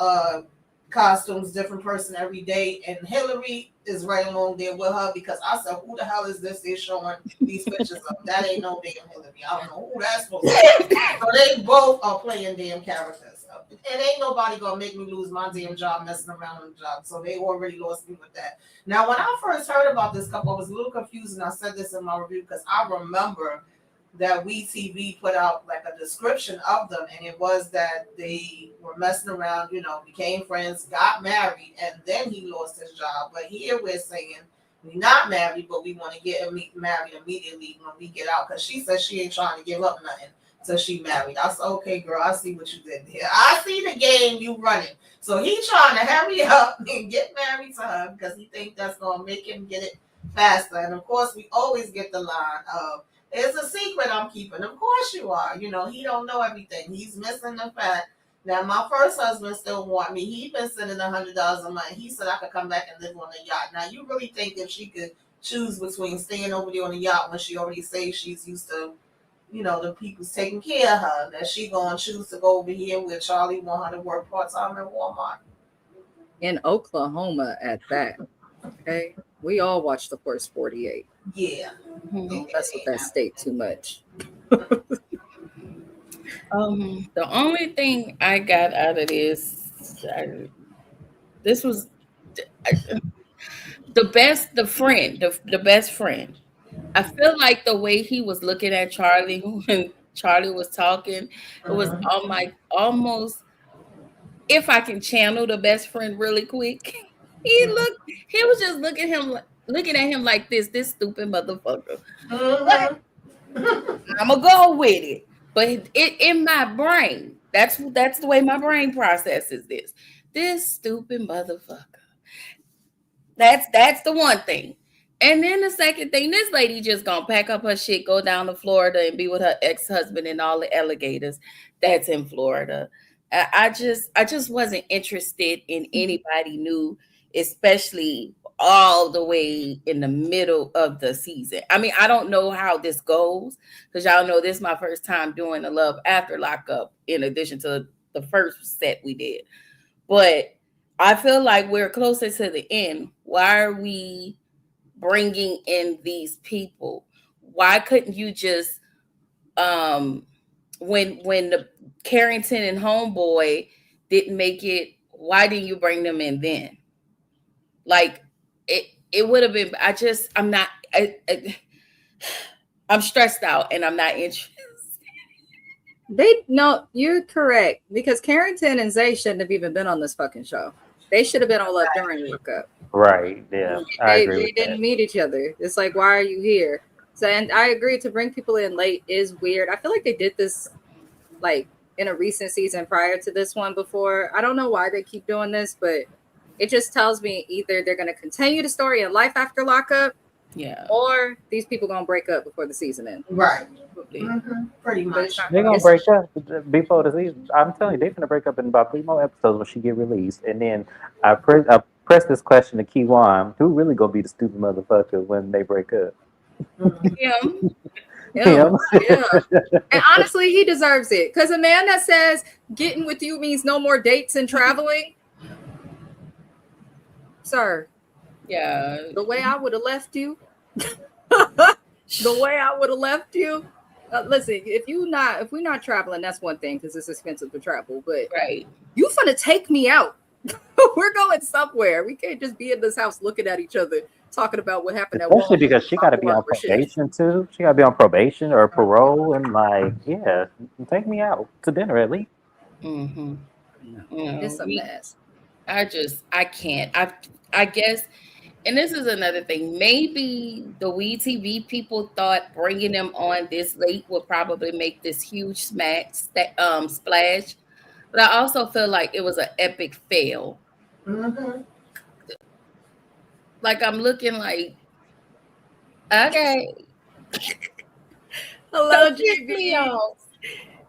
costumes, different person every day, and Hillary is right along there with her because I said, who the hell is this they're showing these pictures of? That ain't no damn Hillary. I don't know who that's supposed to be. So they both are playing damn characters. And ain't nobody gonna make me lose my damn job messing around on the job. So they already lost me with that. Now, when I first heard about this couple, I was a little confused, and I said this in my review because I remember that WeTV put out like a description of them, and it was that they were messing around, became friends, got married, and then he lost his job. But here we're saying we're not married, but we want to get married immediately when we get out because she says she ain't trying to give up nothing till she married. I said, okay, girl, I see what you did here. I see the game you running. So he trying to hurry up and get married to her because he think that's gonna make him get it faster. And of course, we always get the line of, "It's a secret I'm keeping." Of course you are. He don't know everything. He's missing the fact that my first husband still want me. He been sending $100 a month. He said I could come back and live on the yacht. Now you really think if she could choose between staying over there on the yacht when she already says she's used to, the people's taking care of her, that she gonna choose to go over here where Charlie want her to work part time at Walmart? in Oklahoma at that. Okay. We all watched the first 48. Yeah. Don't mess with that state too much. The only thing I got out of this was the best friend. I feel like the way he was looking at Charlie when Charlie was talking, it was Uh-huh. almost if I can channel the best friend really quick. He was just looking at him like this stupid motherfucker. But Uh-huh. I'm gonna go with it. But it in my brain, that's the way my brain processes this. This stupid motherfucker. That's the one thing. And then the second thing, this lady just gonna pack up her shit, go down to Florida, and be with her ex-husband and all the alligators that's in Florida. I just wasn't interested in anybody new, especially all the way in the middle of the season. I mean, I don't know how this goes because y'all know this is my first time doing the Love After Lockup, in addition to the first set we did. But I feel like we're closer to the end. Why are we bringing in these people? Why couldn't you just when the Carrington and Homeboy didn't make it? Why didn't you bring them in then? Like it would have been. I'm not. I'm stressed out and I'm not interested. No, you're correct because Carrington and Zay shouldn't have even been on this fucking show. They should have been all up during Lookup. Right. Yeah. I agree They with didn't that. meet each other. It's like, why are you here? So, and I agree to bring people in late is weird. I feel like they did this like in a recent season prior to this one before. I don't know why they keep doing this, but it just tells me either they're going to continue the story in Life After Lockup, Yeah, or these people going to break up before the season ends. Right. probably. Pretty But much. it's not They're gonna- gonna break up before the season. I'm telling you, they're gonna break up in about 3 more episodes when she get released. And then I press this question to Kiwan: Who really gonna be the stupid motherfucker when they break up? Him. Yeah. And honestly, he deserves it. Because a man that says getting with you means no more dates and traveling, sir, Yeah. the way I would have left you, listen, if we're not traveling, that's one thing because it's expensive to travel. But Right. you finna take me out. We're going somewhere. We can't just be in this house looking at each other, talking about what happened at Especially Walmart. because she got to be on probation too. She got to be on probation or parole, and like, yeah, take me out to dinner at least. Mm-hmm. It's a mess. I can't. I guess, and this is another thing. Maybe the Weed TV people thought bringing them on this late would probably make this huge splash, but I also feel like it was an epic fail. Mm-hmm. Like I'm looking like, okay, Hello, don't piss me JB. off.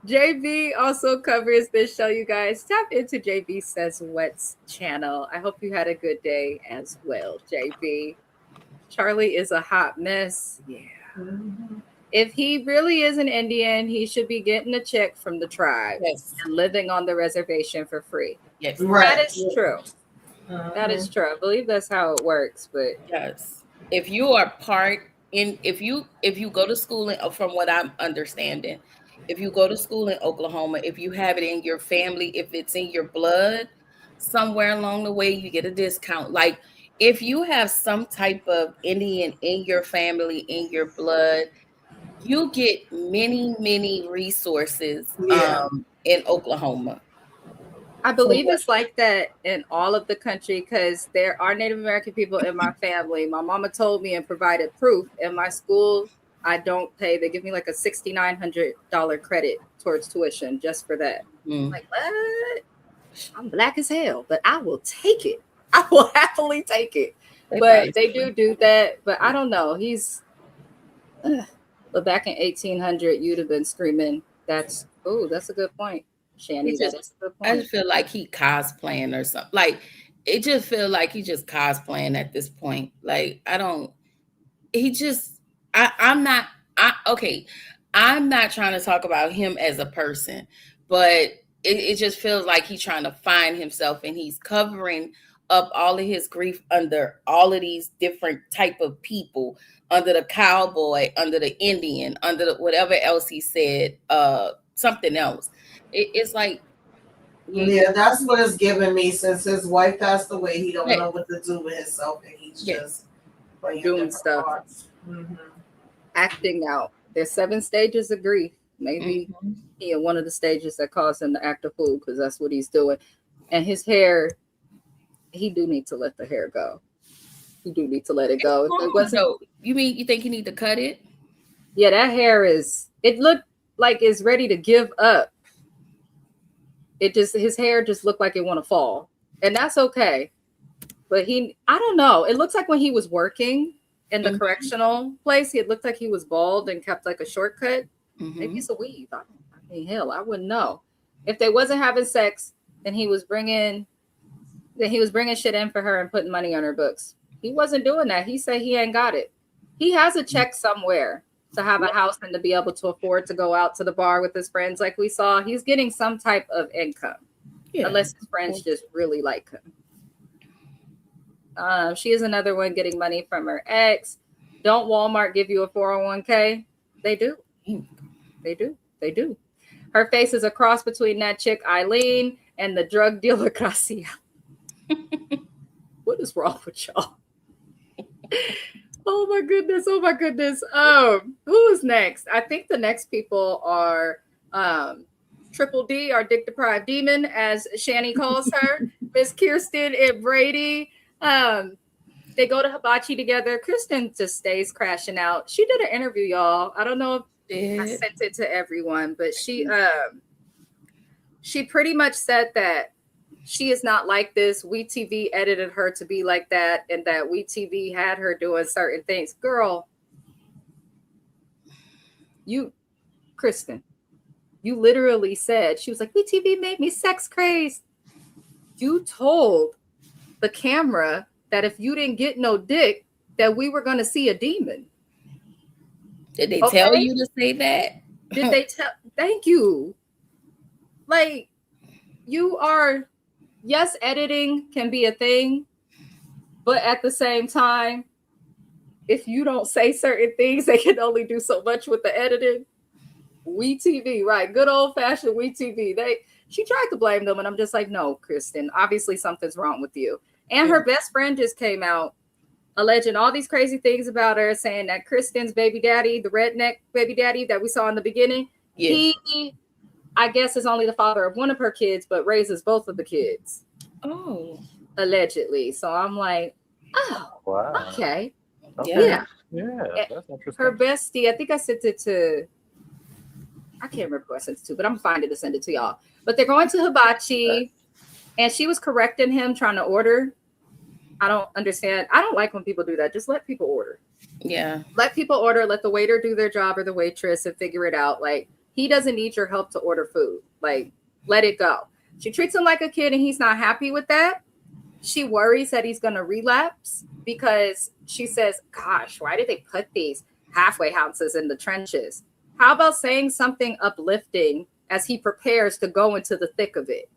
JB also covers this show, you guys. Tap into JB Says What's channel. I hope you had a good day as well, JB. Charlie is a hot mess. Yeah. Mm-hmm. If he really is an Indian, he should be getting a check from the tribe Yes. and living on the reservation for free. Yes. Right. That is true. Mm-hmm. That is true. I believe that's how it works. But Yes. If you are if you go to school from what I'm understanding, if you go to school in Oklahoma, if you have it in your family, if it's in your blood, somewhere along the way you get a discount. Like if you have some type of Indian in your family, in your blood, you get many resources Yeah. in Oklahoma. I believe it's like that in all of the country because there are Native American people in my family. My mama told me and provided proof. In my school, I don't pay. They give me like a $6,900 credit towards tuition just for that. I'm like, what? I'm black as hell, but I will take it. I will happily take it. But they do that. But I don't know. But back in 1800, you'd have been screaming. That's a good point. Shanny, that is a good point. I just feel like he cosplaying or something. Like it just feel like he just cosplaying at this point. Like I'm not trying to talk about him as a person, but it just feels like he's trying to find himself and he's covering up all of his grief under all of these different type of people, under the cowboy, under the Indian, under the whatever else he said, something else. It's like, yeah, that's what it's giving me. Since his wife passed away, he don't know what to do with himself, and he's just doing stuff, acting out. There's 7 stages of grief. Maybe he in one of the stages that caused him to act a fool because that's what he's doing. And his hair, he do need to let the hair go. You do need to let it go. If it wasn't, you think you need to cut it? Yeah, that hair it looked like it's ready to give up. His hair just looked like it want to fall. And that's okay. But I don't know. It looks like when he was working in the correctional place, it looked like he was bald and kept like a shortcut. Maybe it's a weave. I mean, hell, I wouldn't know. If they wasn't having sex, then he was bringing shit in for her and putting money on her books. He wasn't doing that. He said he ain't got it. He has a check somewhere to have a house and to be able to afford to go out to the bar with his friends like we saw. He's getting some type of income. Unless his friends just really like him. She is another one getting money from her ex. Don't Walmart give you a 401k? They do. They do. They do. Her face is a cross between that chick Eileen and the drug dealer Gracia. What is wrong with y'all? Oh my goodness. Oh my goodness. Who is next? I think the next people are Triple D, our dick deprived demon, as Shani calls her, Miss Kirsten and Brady. They go to Hibachi together. Kirsten just stays crashing out. She did an interview, y'all. I don't know if I sent it to everyone, but she pretty much said that she is not like this. WeTV edited her to be like that, and that WeTV had her doing certain things. Girl, Kristen, you literally said, she was like, WeTV made me sex crazed. You told the camera that if you didn't get no dick, that we were going to see a demon. Did they tell you to say that? Did they tell? Thank you. Like, you are, yes, editing can be a thing, but at the same time, if you don't say certain things, they can only do so much with the editing. WeTV, right? Good old fashioned WeTV. She tried to blame them, and I'm just like, no, Kristen, obviously something's wrong with you. And her best friend just came out alleging all these crazy things about her, saying that Kristen's baby daddy, the redneck baby daddy that we saw in the beginning, he, I guess, is only the father of one of her kids, but raises both of the kids. Oh. Allegedly. So I'm like, oh, wow. Okay. Yeah, that's interesting. Her bestie, I think I sent it to, I can't remember who I sent it to, but I'm fine to send it to y'all. But they're going to Hibachi, and she was correcting him trying to order. I don't understand. I don't like when people do that. Just let people order. Yeah. Let people order. Let the waiter do their job or the waitress and figure it out. Like, he doesn't need your help to order food. Like, let it go. She treats him like a kid, and he's not happy with that. She worries that he's going to relapse because she says, gosh, why did they put these halfway houses in the trenches? How about saying something uplifting as he prepares to go into the thick of it,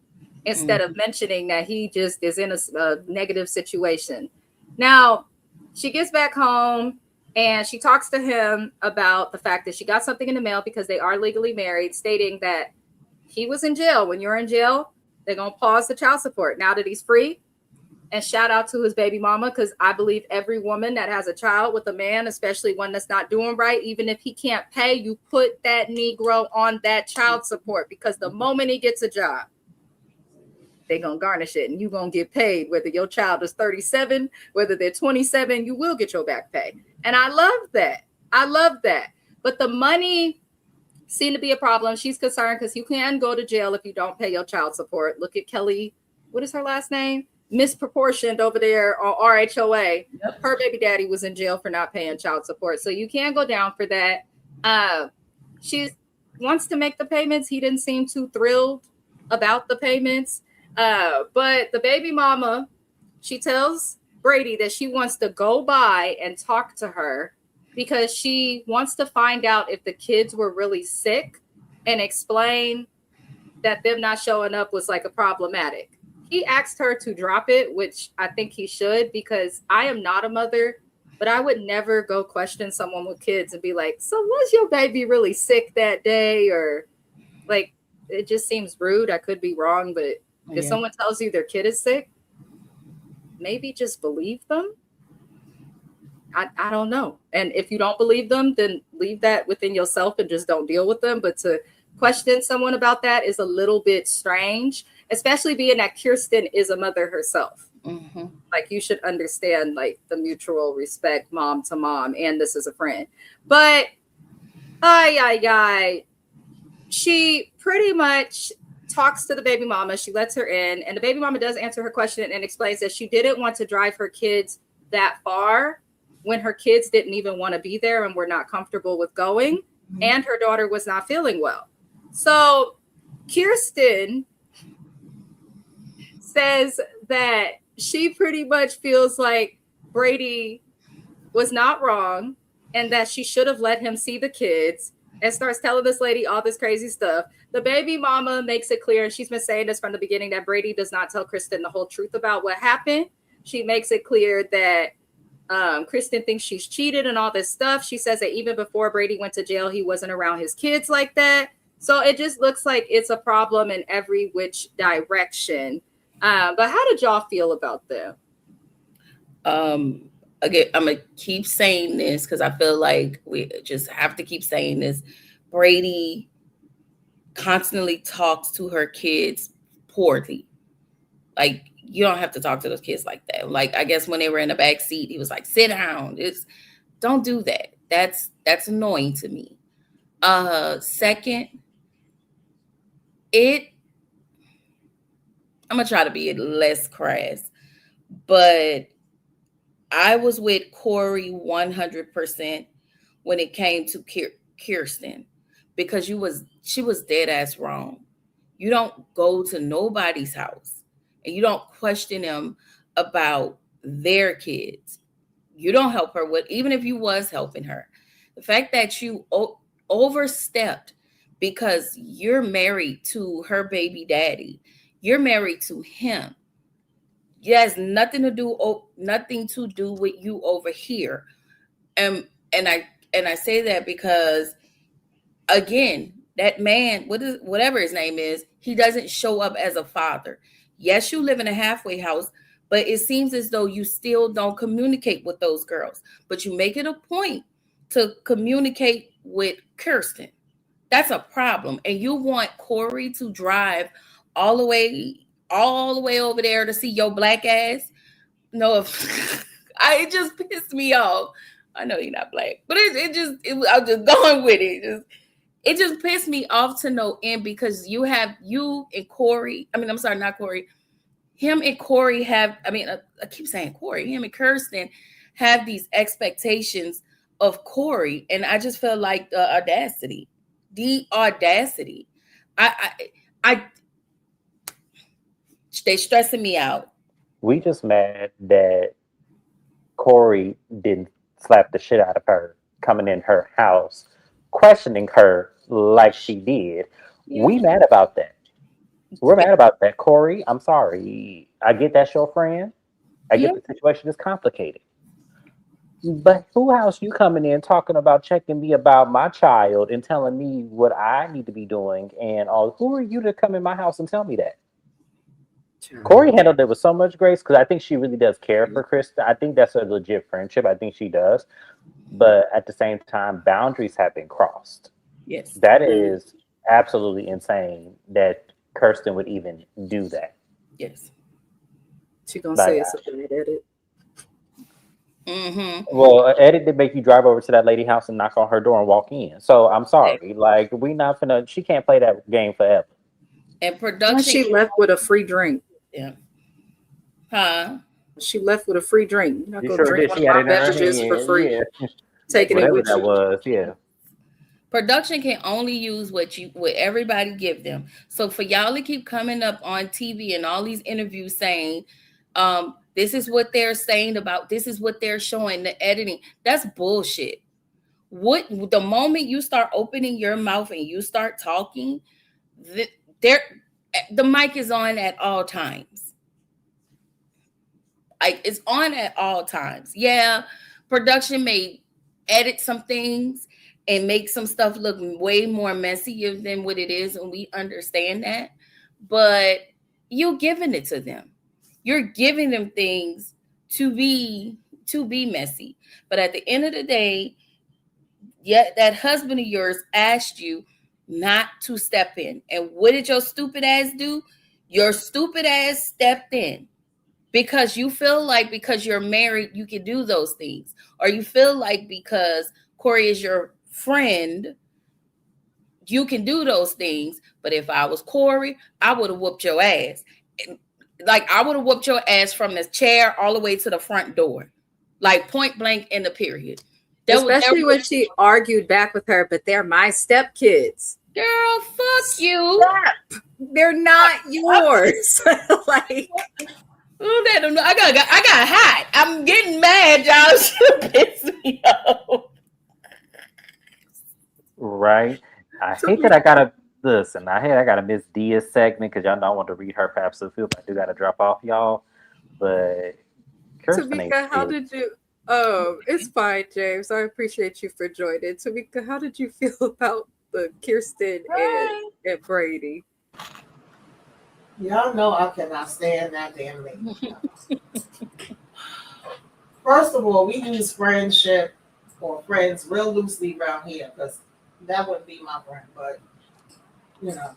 instead of mentioning that he just is in a negative situation? Now, she gets back home and she talks to him about the fact that she got something in the mail because they are legally married, stating that he was in jail. When you're in jail, they're going to pause the child support. Now that he's free, and shout out to his baby mama, because I believe every woman that has a child with a man, especially one that's not doing right, even if he can't pay, you put that Negro on that child support, because the moment he gets a job, they're going to garnish it and you're going to get paid. Whether your child is 37, whether they're 27, you will get your back pay. And I love that. I love that. But the money seemed to be a problem. She's concerned because you can go to jail if you don't pay your child support. Look at Kelly. What is her last name? Misproportioned over there on RHOA. Yep. Her baby daddy was in jail for not paying child support. So you can go down for that. She wants to make the payments. He didn't seem too thrilled about the payments. But the baby mama, she tells Brady that she wants to go by and talk to her because she wants to find out if the kids were really sick and explain that them not showing up was like a problematic. He asked her to drop it, which I think he should, because I am not a mother, but I would never go question someone with kids and be like, so was your baby really sick that day? Or like, it just seems rude. I could be wrong, but if someone tells you their kid is sick, maybe just believe them. I don't know. And if you don't believe them, then leave that within yourself and just don't deal with them. But to question someone about that is a little bit strange, especially being that Kirsten is a mother herself. Mm-hmm. Like, you should understand, like, the mutual respect, mom to mom, and this is a friend. But she pretty much talks to the baby mama. She lets her in, and the baby mama does answer her question and explains that she didn't want to drive her kids that far when her kids didn't even want to be there and were not comfortable with going, and her daughter was not feeling well. So Kirsten says that she pretty much feels like Brady was not wrong and that she should have let him see the kids, and starts telling this lady all this crazy stuff. The baby mama makes it clear, and she's been saying this from the beginning, that Brady does not tell Kristen the whole truth about what happened. She makes it clear that Kristen thinks she's cheated and all this stuff. She says that even before Brady went to jail, he wasn't around his kids like that. So it just looks like it's a problem in every which direction. But how did y'all feel about them? Again, I'm gonna keep saying this because I feel like we just have to keep saying this. Brady constantly talks to her kids poorly. Like, you don't have to talk to those kids like that. Like, I guess when they were in the back seat, he was like, sit down. Don't do that. That's annoying to me. Second, I'm gonna try to be less crass, but I was with Corey 100% when it came to Kirsten, because she was dead ass wrong. You don't go to nobody's house and you don't question them about their kids. You don't help her with, even if you was helping her. The fact that you overstepped because you're married to her baby daddy, you're married to him. It has nothing to do with you over here. And I say that because, again, that man, whatever his name is, he doesn't show up as a father. Yes, you live in a halfway house, but it seems as though you still don't communicate with those girls. But you make it a point to communicate with Kirsten. That's a problem. And you want Corey to drive all the way over there to see your black ass? No, it just pissed me off. I know you're not black, but I'm just going with it. It just pissed me off to no end, because you and Corey, I'm sorry, not Corey. Him and Corey have, I keep saying Corey, him and Kirsten have these expectations of Corey. And I just feel like the audacity. They stressing me out. We just mad that Corey didn't slap the shit out of her coming in her house, questioning her like she did. Yeah. We mad about that. We're mad about that. Corey, I'm sorry. I get that's your friend. I get the situation is complicated. But who else you coming in talking about checking me about my child and telling me what I need to be doing and all? Who are you to come in my house and tell me that? Corey handled it with so much grace, because I think she really does care for Krista. I think that's a legit friendship. I think she does. But at the same time, boundaries have been crossed. Yes. That is absolutely insane that Kirsten would even do that. Yes. She gonna say it's a bad edit. Mm-hmm. Well, edit did make you drive over to that lady house and knock on her door and walk in. So I'm sorry. Like, we not finna, she can't play that game forever. And production. When she left with a free drink. Yeah. Huh? She left with a free drink. You're not gonna sure drink one of my beverages for free. Yeah. Taking whatever it with that you. Was, yeah. Production can only use what everybody give them. So for y'all to keep coming up on TV and all these interviews saying, this is what they're saying about, this is what they're showing, the editing, that's bullshit. The moment you start opening your mouth and you start talking, the mic is on at all times. Like, it's on at all times. Yeah, production may edit some things and make some stuff look way more messy than what it is, and we understand that. But you're giving it to them. You're giving them things to be messy. But at the end of the day, that husband of yours asked you not to step in. And what did your stupid ass do? Your stupid ass stepped in. Because you feel like because you're married, you can do those things. Or you feel like because Corey is your friend, you can do those things. But if I was Corey, I would have whooped your ass. Like, I would have whooped your ass from the chair all the way to the front door. Like, point blank in the period. Especially when she argued back with her, but they're my stepkids. Girl, fuck you. Stop. They're not yours. Like, I got hot. I'm getting mad, y'all. She pissed me off. Right. I hate that I gotta listen. I gotta miss Dia's segment because y'all know I want to read her fab so feel, but I do gotta drop off, y'all. But Kirsten ain't Tamika, how shit. did you? It's fine, James. I appreciate you for joining. Tamika, how did you feel about the Kirsten and Brady? Y'all know I cannot stand that damn lady. First of all, we use friendship or friends real loosely around here because that wouldn't be my friend, but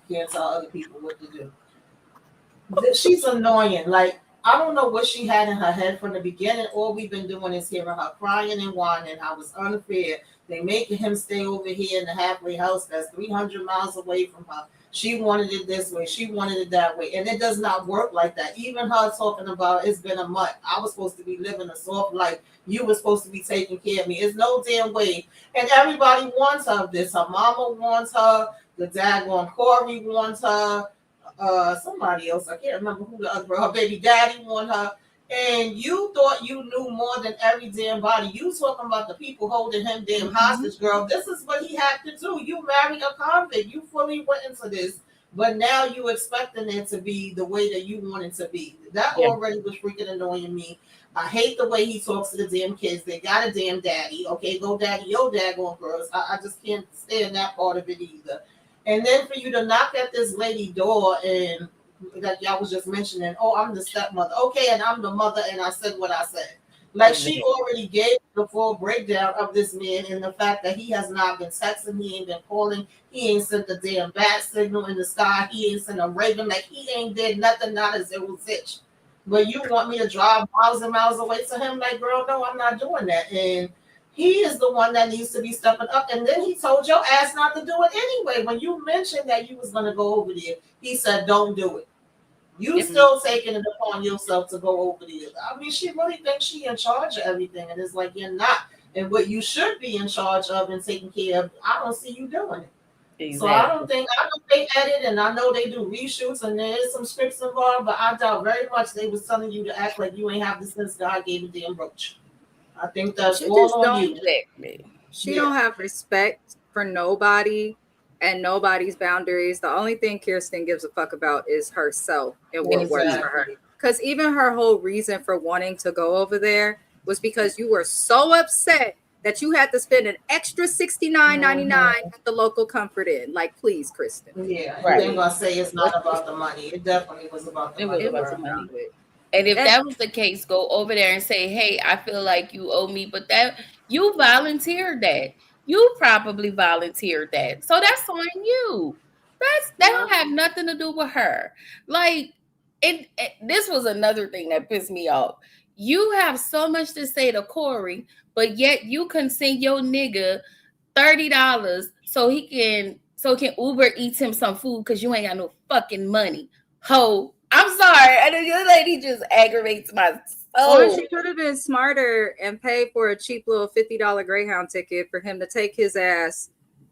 can't tell other people what to do. She's annoying. Like, I don't know what she had in her head from the beginning. All we've been doing is hearing her crying and whining how it's unfair. They making him stay over here in the halfway house that's 300 miles away from her. She wanted it this way. She wanted it that way. And it does not work like that. Even her talking about it's been a month. I was supposed to be living a soft life. You were supposed to be taking care of me. It's no damn way. And everybody wants her this. Her mama wants her. The daggone Corey wants her. Somebody else, I can't remember who the other, her baby daddy won her, and you thought you knew more than every damn body. You talking about the people holding him damn hostage, girl. This is what he had to do. You married a convict. You fully went into this, but now you expecting it to be the way that you want it to be. That already was freaking annoying me. I hate the way he talks to the damn kids. They got a damn daddy. Okay, go daddy, yo daggone girls. I just can't stand that part of it either. And then for you to knock at this lady door and that y'all was just mentioning, oh, I'm the stepmother. Okay, and I'm the mother, and I said what I said. Like, she already gave the full breakdown of this man and the fact that he has not been texting, he ain't been calling, he ain't sent the damn bat signal in the sky, he ain't sent a raven, like he ain't did nothing, not a zero stitch. But you want me to drive miles and miles away to him? Like, girl, no, I'm not doing that. And he is the one that needs to be stepping up. And then he told your ass not to do it anyway. When you mentioned that you was going to go over there, he said, don't do it. You still taking it upon yourself to go over there. I mean, she really thinks she in charge of everything. And it's like, you're not. And what you should be in charge of and taking care of, I don't see you doing it. Exactly. So I know they edit and I know they do reshoots and there is some scripts involved, but I doubt very much they was telling you to act like you ain't have the sense God gave a damn brooch. I think that's all on you. She don't have respect for nobody and nobody's boundaries. The only thing Kirsten gives a fuck about is herself and what works for her. Because even her whole reason for wanting to go over there was because you were so upset that you had to spend an extra $69.99 at the local Comfort Inn. Like, please, Kristen. Yeah, right. They're gonna say it's not about the money. It definitely was about the money. It was about the money. And if that was the case, go over there and say, hey, I feel like you owe me, but that you volunteered that. You probably volunteered that. So that's on you. That don't have nothing to do with her. Like, this was another thing that pissed me off. You have so much to say to Corey, but yet you can send your nigga $30 so he can Uber eats him some food because you ain't got no fucking money. Ho. I'm sorry. I know your lady just aggravates my soul. Or she could have been smarter and paid for a cheap little $50 Greyhound ticket for him to take his ass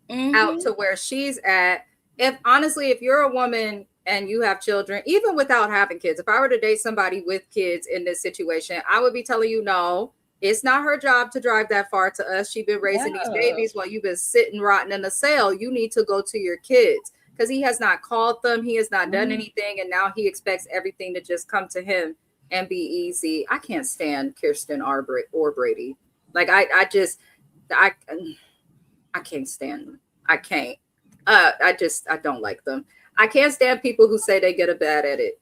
out to where she's at. If you're a woman and you have children, even without having kids, if I were to date somebody with kids in this situation, I would be telling you, no, it's not her job to drive that far to us. She's been raising these babies while you've been sitting rotting in a cell. You need to go to your kids. Because he has not called them, he has not done anything, and now he expects everything to just come to him and be easy. I can't stand Kirsten or Brady. Like I can't stand them. I can't. I don't like them. I can't stand people who say they get a bad at it.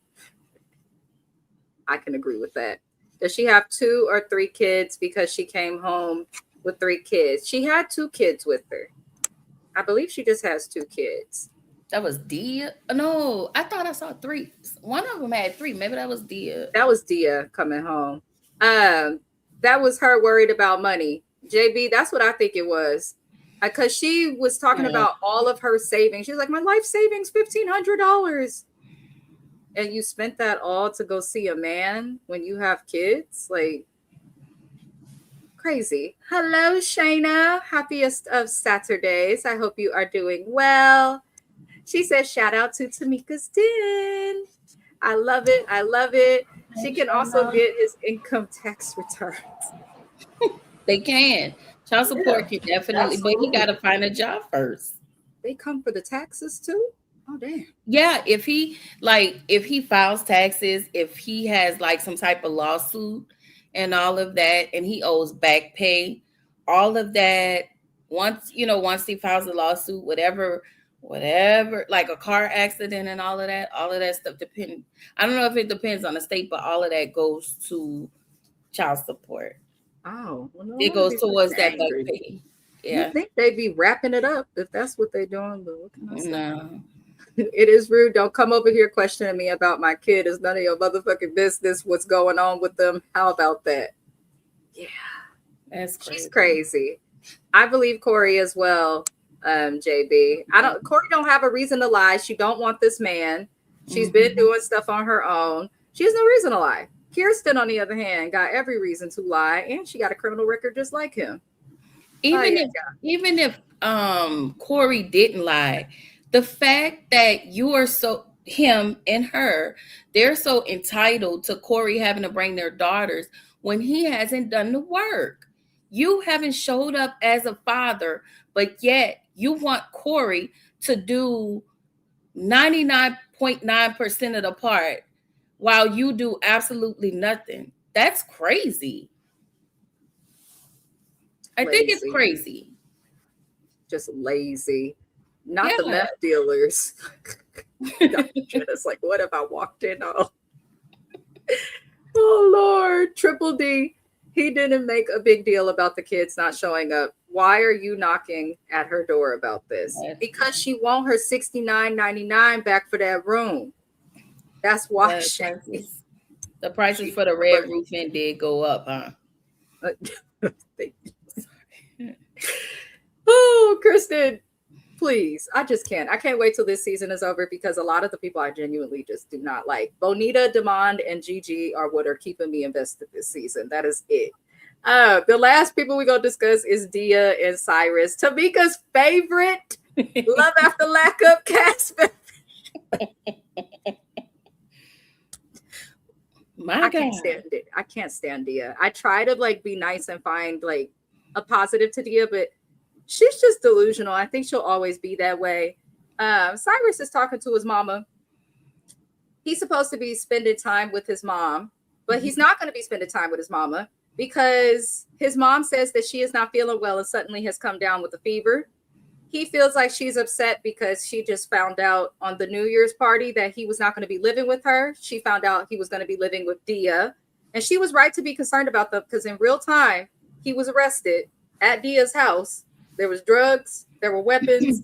I can agree with that. Does she have 2 or 3 kids because she came home with 3 kids? She had 2 kids with her. I believe she just has 2 kids. That was Dia. No, I thought I saw 3. One of them had 3. Maybe that was Dia. That was Dia coming home. That was her worried about money. JB, that's what I think it was. Because she was talking about all of her savings. She was like, my life savings, $1,500. And you spent that all to go see a man when you have kids? Like, crazy. Hello, Shayna. Happiest of Saturdays. I hope you are doing well. She says, shout out to Tamika's Den. I love it. I love it. She can also get his income tax returns. They can. Child support can definitely, but he got to find a job first. They come for the taxes too? Oh, damn. Yeah, if he files taxes, if he has like some type of lawsuit, and all of that, and he owes back pay, all of that. Once he files a lawsuit, whatever, like a car accident and all of that stuff depend. I don't know if it depends on the state, but all of that goes to child support. Oh, well, no It wonder goes these folks towards are that back angry. pay. You Yeah. think they'd be wrapping it up if that's what they're doing, but what can I say? No. It is rude. Don't come over here questioning me about my kid. It's none of your motherfucking business what's going on with them. How about that? Yeah, That's crazy. she's crazy. I believe Corey as well, JB. Corey don't have a reason to lie. She don't want this man. She's been doing stuff on her own. She has no reason to lie. Kirsten, on the other hand, got every reason to lie, and she got a criminal record just like him. Even if Corey didn't lie, the fact that you are him and her, they're so entitled to Corey having to bring their daughters when he hasn't done the work. You haven't showed up as a father, but yet you want Corey to do 99.9% of the part while you do absolutely nothing. That's crazy. I think it's crazy. Just lazy. Not the meth dealers. It's like, what have I walked in on? Oh, Lord. Triple D. He didn't make a big deal about the kids not showing up. Why are you knocking at her door about this? Because she want her $69.99 back for that room. That's why. The prices for the red roofing did go up, huh? Oh, Kristen, please. I just can't. I can't wait till this season is over because a lot of the people I genuinely just do not like. Bonita, Demond, and Gigi are what are keeping me invested this season. That is it. The last people we're going to discuss is Dia and Cyrus. Tamika's favorite Love After Lockup cast member. I can't stand it. I can't stand Dia. I try to be nice and find a positive to Dia, but she's just delusional. I think she'll always be that way. Cyrus is talking to his mama. He's supposed to be spending time with his mom, but he's not going to be spending time with his mama because his mom says that she is not feeling well and suddenly has come down with a fever. He feels like she's upset because she just found out on the New Year's party that he was not going to be living with her. She found out he was going to be living with Dia. And she was right to be concerned about them because in real time, he was arrested at Dia's house. There was drugs. There were weapons.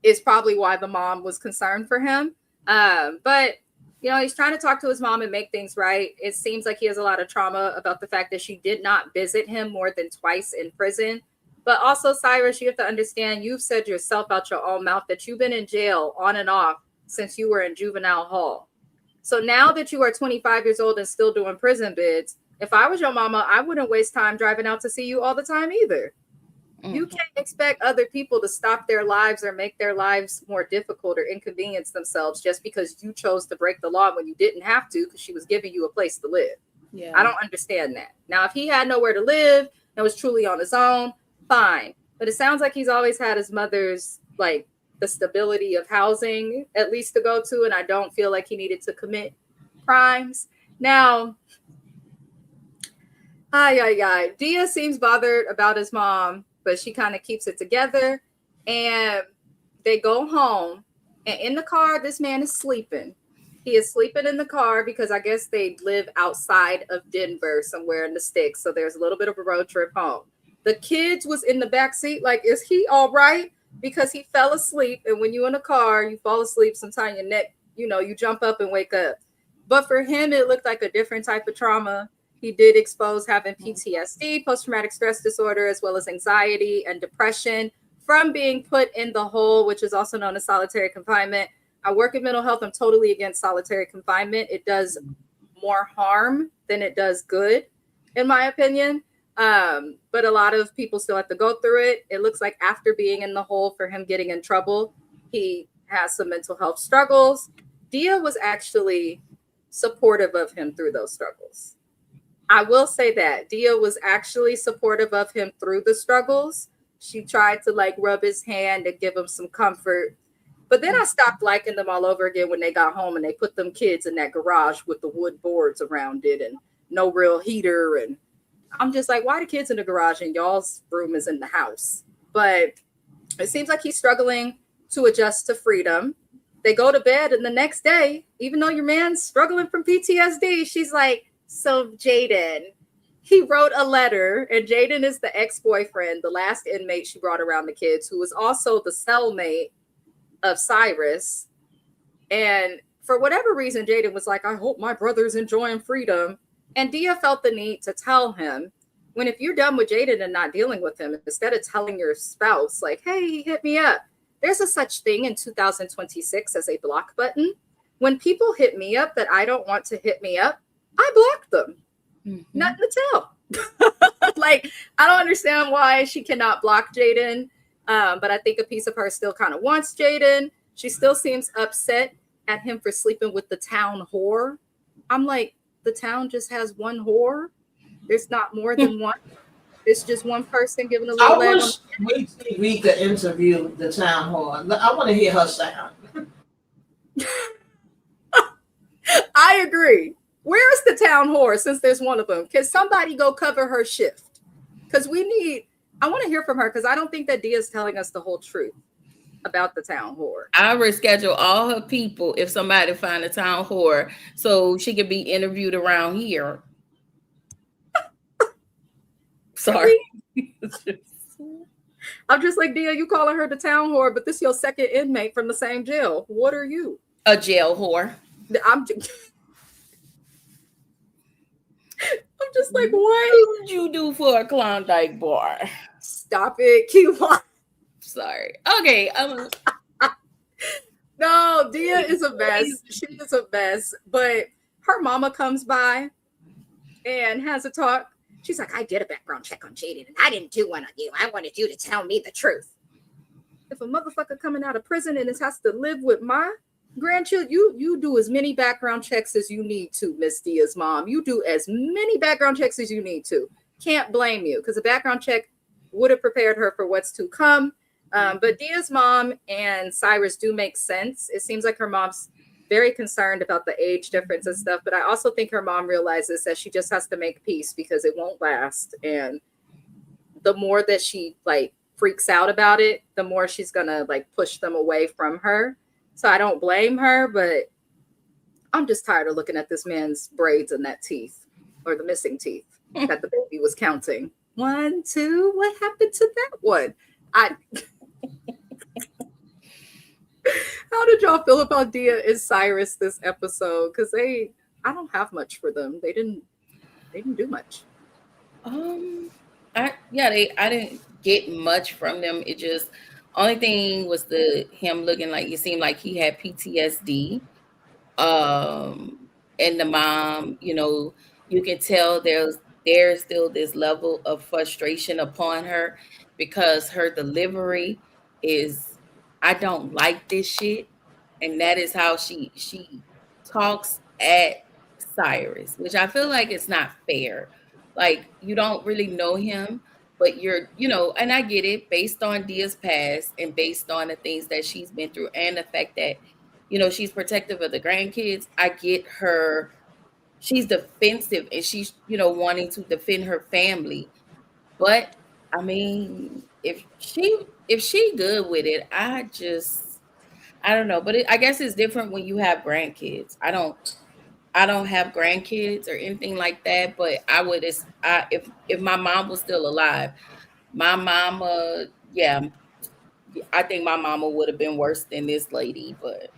Is probably why the mom was concerned for him. But, he's trying to talk to his mom and make things right. It seems like he has a lot of trauma about the fact that she did not visit him more than twice in prison. But also, Cyrus, you have to understand, you've said yourself out your own mouth that you've been in jail on and off since you were in juvenile hall. So now that you are 25 years old and still doing prison bids, if I was your mama, I wouldn't waste time driving out to see you all the time either. You can't expect other people to stop their lives or make their lives more difficult or inconvenience themselves just because you chose to break the law when you didn't have to because she was giving you a place to live. Yeah. I don't understand that. Now, if he had nowhere to live and was truly on his own, fine. But it sounds like he's always had his mother's, the stability of housing at least to go to, and I don't feel like he needed to commit crimes. Now, Dia seems bothered about his mom, but she kind of keeps it together. And they go home, and in the car, this man is sleeping. He is sleeping in the car because I guess they live outside of Denver, somewhere in the sticks. So there's a little bit of a road trip home. The kids was in the back seat, is he all right? Because he fell asleep. And when you're in a car, you fall asleep, sometimes your neck, you jump up and wake up. But for him, it looked like a different type of trauma. He did expose having PTSD, post-traumatic stress disorder, as well as anxiety and depression from being put in the hole, which is also known as solitary confinement. I work in mental health. I'm totally against solitary confinement. It does more harm than it does good, in my opinion. But a lot of people still have to go through it. It looks like after being in the hole for him getting in trouble, he has some mental health struggles. Dia was actually supportive of him through those struggles. I will say that Dia was actually supportive of him through the struggles. She tried to rub his hand and give him some comfort. But then I stopped liking them all over again when they got home and they put them kids in that garage with the wood boards around it and no real heater. And I'm just like, why the kids in the garage and y'all's room is in the house? But it seems like he's struggling to adjust to freedom. They go to bed and the next day, even though your man's struggling from PTSD, she's like, so Jaden, he wrote a letter, and Jaden is the ex-boyfriend, the last inmate she brought around the kids, who was also the cellmate of Cyrus. And for whatever reason, Jaden was like, I hope my brother's enjoying freedom. And Dia felt the need to tell him, when if you're done with Jaden and not dealing with him, instead of telling your spouse, like, hey, he hit me up, there's a such thing in 2026 as a block button. When people hit me up that I don't want to hit me up, I block them. Mm-hmm. Nothing to tell. Like, I don't understand why she cannot block Jaden. But I think a piece of her still kind of wants Jaden. She still seems upset at him for sleeping with the town whore. I'm like, the town just has one whore? There's not more than one? It's just one person giving a little leg. I wish we could interview the town hall. I want to hear her sound. I agree. Where's the town whore since there's one of them? Can somebody go cover her shift? Because I want to hear from her because I don't think that Dia's telling us the whole truth about the town whore. I'll reschedule all her people if somebody find a town whore so she can be interviewed around here. Sorry. I'm just like, Dia, you calling her the town whore, but this is your second inmate from the same jail. What are you? A jail whore. I'm just like, what did you do for a Klondike bar? Stop it, Kiwan. Sorry. Okay. No, Dia is a mess. She is a mess. But her mama comes by and has a talk. She's like, I did a background check on Jaden, and I didn't do one on you. I wanted you to tell me the truth. If a motherfucker coming out of prison and has to live with my grandchildren, you do as many background checks as you need to, Miss Dia's mom. You do as many background checks as you need to. Can't blame you, because a background check would have prepared her for what's to come. But Dia's mom and Cyrus do make sense. It seems like her mom's very concerned about the age difference and stuff, but I also think her mom realizes that she just has to make peace because it won't last. And the more that she like freaks out about it, the more she's gonna like push them away from her. So I don't blame her, but I'm just tired of looking at this man's braids and that teeth, or the missing teeth that the baby was counting. 1, 2, what happened to that one? How did y'all feel about Dia and Cyrus this episode? Because I don't have much for them. They didn't do much. I didn't get much from them. It just only thing was him looking like it seemed like he had PTSD. And the mom, you can tell there's still this level of frustration upon her because her delivery is, I don't like this shit. And that is how she talks at Cyrus, which I feel like it's not fair. Like, you don't really know him, but and I get it based on Dia's past and based on the things that she's been through and the fact that, she's protective of the grandkids. I get her. She's defensive and she's, wanting to defend her family. But I mean, if she good with it, I don't know. But I guess it's different when you have grandkids. I don't have grandkids or anything like that. But if my mom was still alive, my mama, I think my mama would have been worse than this lady. But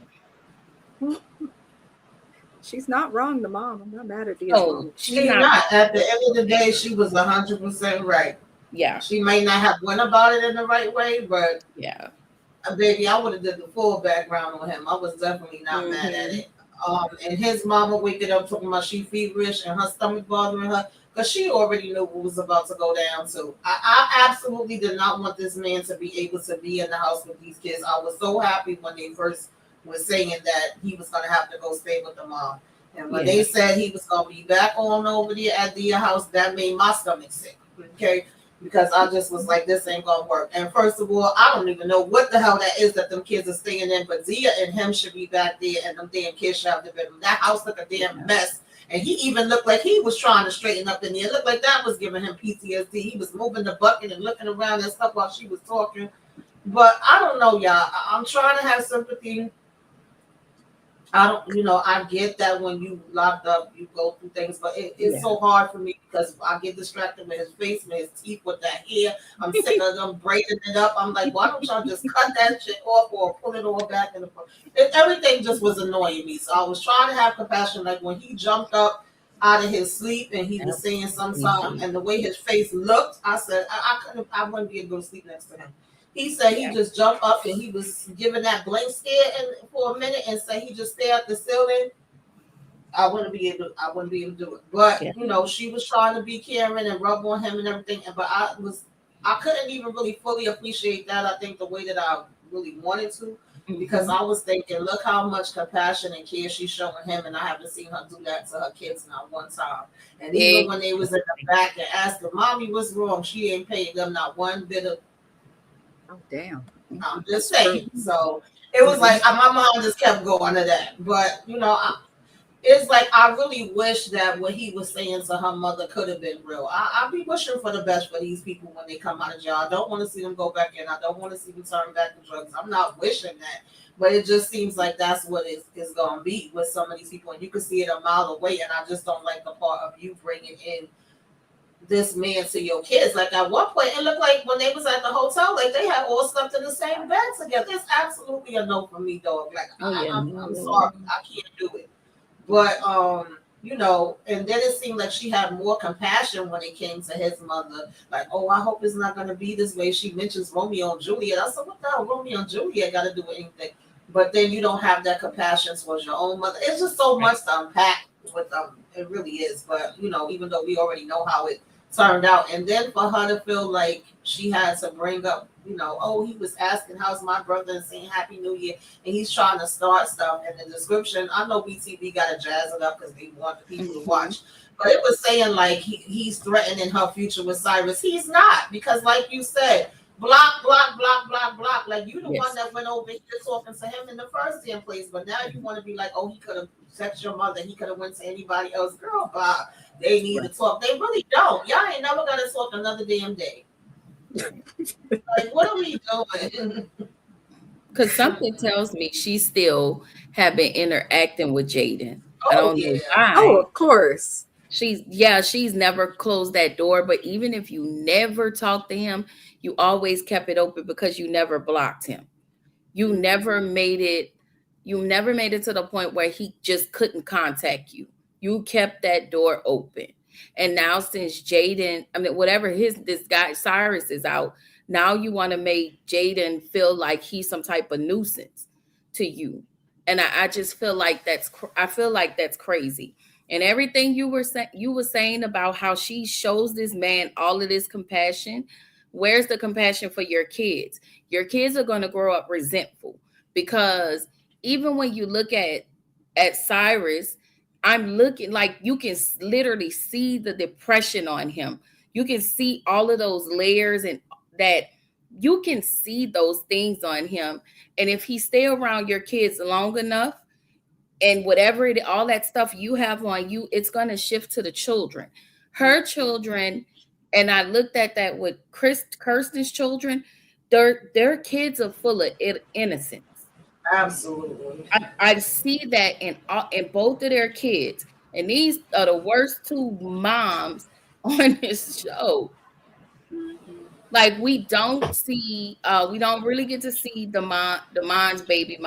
she's not wrong, the mom. I'm not mad at Dia's mom. She's not. At the end of the day, she was 100% right. Yeah. She may not have went about it in the right way, but yeah. Baby, I would have did the full background on him. I was definitely not mad at it. And his mama waking up talking about she feverish and her stomach bothering her because she already knew what was about to go down. So I absolutely did not want this man to be able to be in the house with these kids. I was so happy when they first was saying that he was going to have to go stay with the mom. And when they said he was going to be back on over there at the house, that made my stomach sick. Okay. because I just was like, this ain't gonna work. And first of all, I don't even know what the hell that is that them kids are staying in, but Zia and him should be back there, and them damn kids should have the bedroom. That house looked a damn mess. And he even looked like he was trying to straighten up in there. It looked like that was giving him PTSD. He was moving the bucket and looking around and stuff while she was talking. But I don't know, y'all. I'm trying to have sympathy. I don't, I get that when you locked up, you go through things, but it's so hard for me because I get distracted with his face, with his teeth, with that hair. I'm sick of them braiding it up. I'm like, why don't y'all just cut that shit off or pull it all back in the front? Everything just was annoying me. So I was trying to have compassion. Like when he jumped up out of his sleep and he was saying something, and the way his face looked, I said, I wouldn't be able to go to sleep next to him. He said he just jumped up and he was giving that blank stare for a minute and said he just stared at the ceiling. I wouldn't be able to do it. But she was trying to be caring and rub on him and everything. But I couldn't even really fully appreciate that. I think the way that I really wanted to, because I was thinking, look how much compassion and care she's showing him, and I haven't seen her do that to her kids not one time. And even when they was in the back and asked her, "Mommy, what's wrong?" She ain't paid them not one bit of. Oh, damn. I'm just saying. So it was like my mind just kept going to that. But it's like I really wish that what he was saying to her mother could have been real. I be wishing for the best for these people when they come out of jail. I don't want to see them go back in. I don't want to see them turn back to drugs. I'm not wishing that. But it just seems like that's what it's going to be with some of these people. And you can see it a mile away. And I just don't like the part of you bringing in this man to your kids. Like at one point, it looked like when they was at the hotel, like they had all slept in the same bed together. It's absolutely a no for me, dog. Like I'm sorry, I can't do it. But and then it seemed like she had more compassion when it came to his mother. Like, oh, I hope it's not going to be this way. She mentions Romeo and Juliet. I said, what the hell, Romeo and Juliet got to do with anything? But then you don't have that compassion towards your own mother. It's just so much to unpack with them. It really is. But even though we already know how it turned out, and then for her to feel like she had to bring up, oh, he was asking how's my brother and saying Happy New Year, and he's trying to start stuff in the description. I know BTV got to jazz it up because they want the people to watch, but it was saying like he's threatening her future with Cyrus. He's not, because like you said, block, block, block, block, block. Like you the one that went over here talking to him in the first damn place, but now you want to be like, oh, he could have texted your mother, he could have went to anybody else. Girl, Bob, they need to talk. They really don't. Y'all ain't never gonna talk another damn day. Like, what are we doing? Because something tells me she still have been interacting with Jaden. Oh, I don't know why. Oh, of course. She's never closed that door. But even if you never talked to him, you always kept it open because you never blocked him. You never made it to the point where he just couldn't contact you. You kept that door open. And now since Jaden, whatever this guy Cyrus is out, now you want to make Jaden feel like he's some type of nuisance to you. And I just feel like that's crazy. And everything you were saying about how she shows this man all of this compassion, where's the compassion for your kids? Your kids are going to grow up resentful, because even when you look at Cyrus, I'm looking like you can literally see the depression on him. You can see all of those layers, and that you can see those things on him. And if he stay around your kids long enough, and all that stuff you have on you, it's going to shift to the children, her children. And I looked at that with Kirsten's children. Their kids are full of innocence. Absolutely. I see that in both of their kids. And these are the worst two moms on this show. Like we don't really get to see the mom's baby.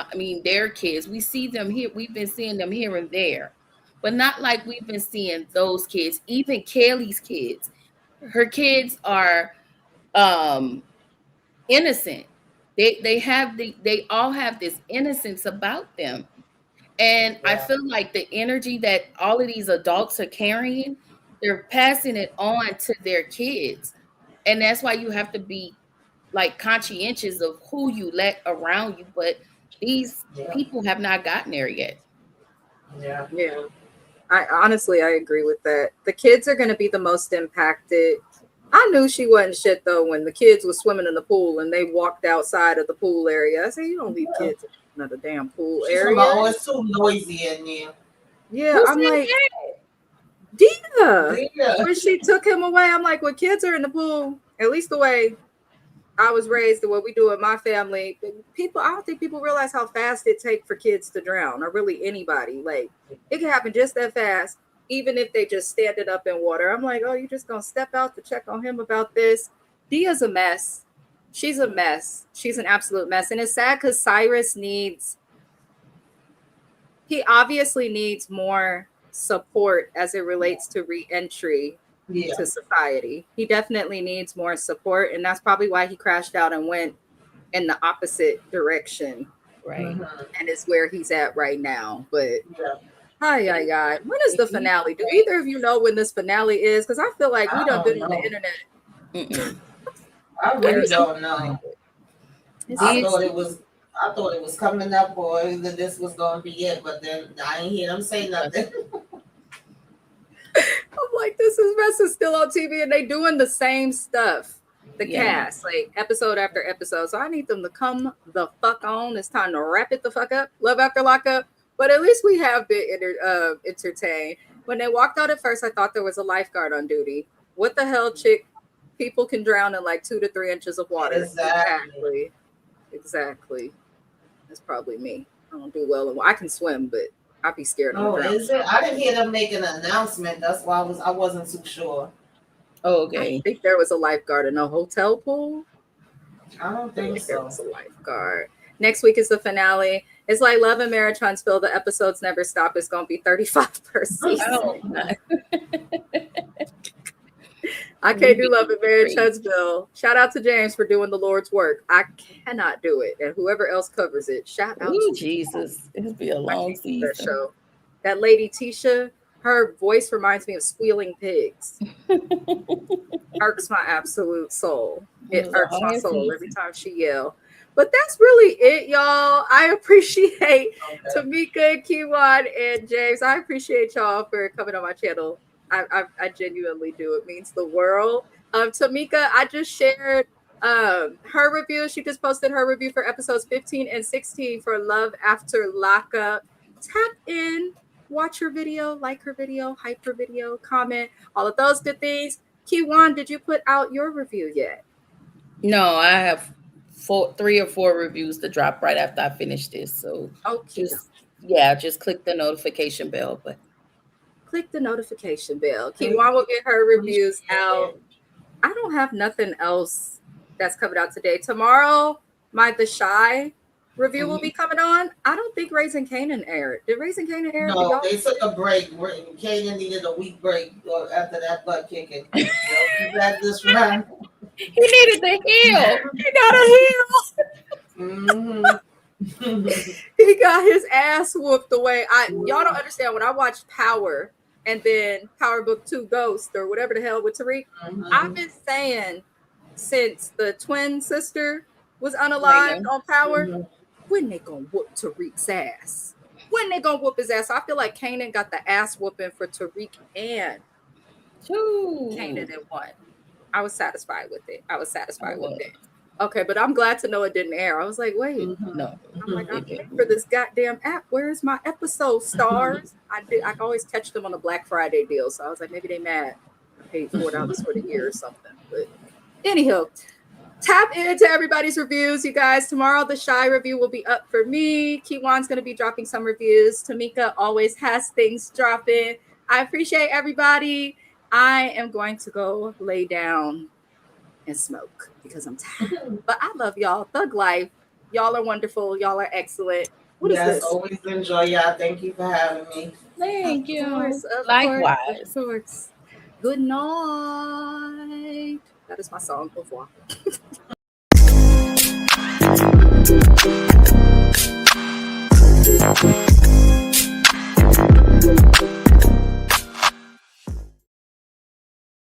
Their kids. We see them here. We've been seeing them here and there, but not like we've been seeing those kids. Even Kaylee's kids, her kids are innocent. They all have this innocence about them. And I feel like the energy that all of these adults are carrying, they're passing it on to their kids. And that's why you have to be like conscientious of who you let around you. But these people have not gotten there yet. Yeah. I honestly agree with that. The kids are going to be the most impacted I knew she wasn't shit though when the kids were swimming in the pool and they walked outside of the pool area. I said, you don't leave kids in another damn pool She's area. about, oh, it's too noisy in there. Yeah, Who I'm said like, that? Dia. When she took him away, I'm like, when kids are in the pool, at least the way I was raised and what we do in my family, I don't think people realize how fast it takes for kids to drown, or really anybody. Like, it can happen just that fast, even if they just stand it up in water. I'm like, oh, you just gonna step out to check on him about this? Dia's a mess. She's a mess. She's an absolute mess. And it's sad because Cyrus he obviously needs more support as it relates to re-entry to society. He definitely needs more support, and that's probably why he crashed out and went in the opposite direction, Right. and is where he's at right now. But hi. When is the finale? Do either of you know when this finale is? Because I feel like we done been on the internet. Mm-mm. I really don't know. I thought it was coming up, or that this was gonna be it, but then I ain't hear them say nothing. I'm like, this is still on TV, and they doing the same stuff. The cast, like episode after episode. So I need them to come the fuck on. It's time to wrap it the fuck up. Love After Lockup. But at least we have been entertained. When they walked out at first, I thought there was a lifeguard on duty. What the hell, chick? People can drown in like 2 to 3 inches of water. Exactly. That's probably me. I don't do well. I can swim, but I'd be scared of drowning. Is it? I didn't hear them make an announcement. That's why I wasn't too sure. Oh, okay. I think there was a lifeguard in a hotel pool. I don't think so. There was a lifeguard. Next week is the finale. It's like Love and Marriage Huntsville. The episodes never stop. It's going to be 35 per season. Oh, I can't do Love and Marriage Huntsville. Shout out to James for doing the Lord's work. I cannot do it. And whoever else covers it, shout out to Jesus. It'll be a long season. Show. That lady, Tisha, her voice reminds me of squealing pigs. Irks my absolute soul. It irks my soul every time she yells. But that's really it, y'all. I appreciate Tamika and Kiwan and James. I appreciate y'all for coming on my channel. I genuinely do. It means the world. Tamika, I just shared her review. She just posted her review for episodes 15 and 16 for Love After Lockup. Tap in, watch her video, like her video, hype her video, comment, all of those good things. Kiwan, did you put out your review yet? No, I have 3 or 4 reviews to drop right after I finish this. So just click the notification bell. But click the notification bell. Kiwan will get her reviews out. I don't have nothing else that's coming out today. Tomorrow, The Shy review will be coming on. I don't think Raising Kanan aired. Did Raising Kanan air? No, they took a break. Kanan needed a week break after that butt kicking. He had this round. He needed the heel. He got a heel. He got his ass whooped away. Y'all don't understand. When I watched Power and then Power Book 2 Ghost or whatever the hell with Tariq, I've been saying since the twin sister was unalived on Power, when they gonna whoop Tariq's ass? When they gonna whoop his ass? So I feel like Kanan got the ass whooping for Tariq and Kanan in one. I was satisfied with it. Okay, but I'm glad to know it didn't air. I was like, wait, no. I'm like, I'm paying for this goddamn app. Where's my episode stars? I always catch them on a Black Friday deal. So I was like, maybe they mad. I paid $4 for the year or something. But anyhow, tap into everybody's reviews, you guys. Tomorrow, the Shy review will be up for me. Kiwan's going to be dropping some reviews. Tamika always has things dropping. I appreciate everybody. I am going to go lay down and smoke because I'm tired. But I love y'all. Thug life. Y'all are wonderful. Y'all are excellent. What is this? Always enjoy y'all. Thank you for having me. Thank you. Likewise. Of course. Good night. That is my song. Au revoir.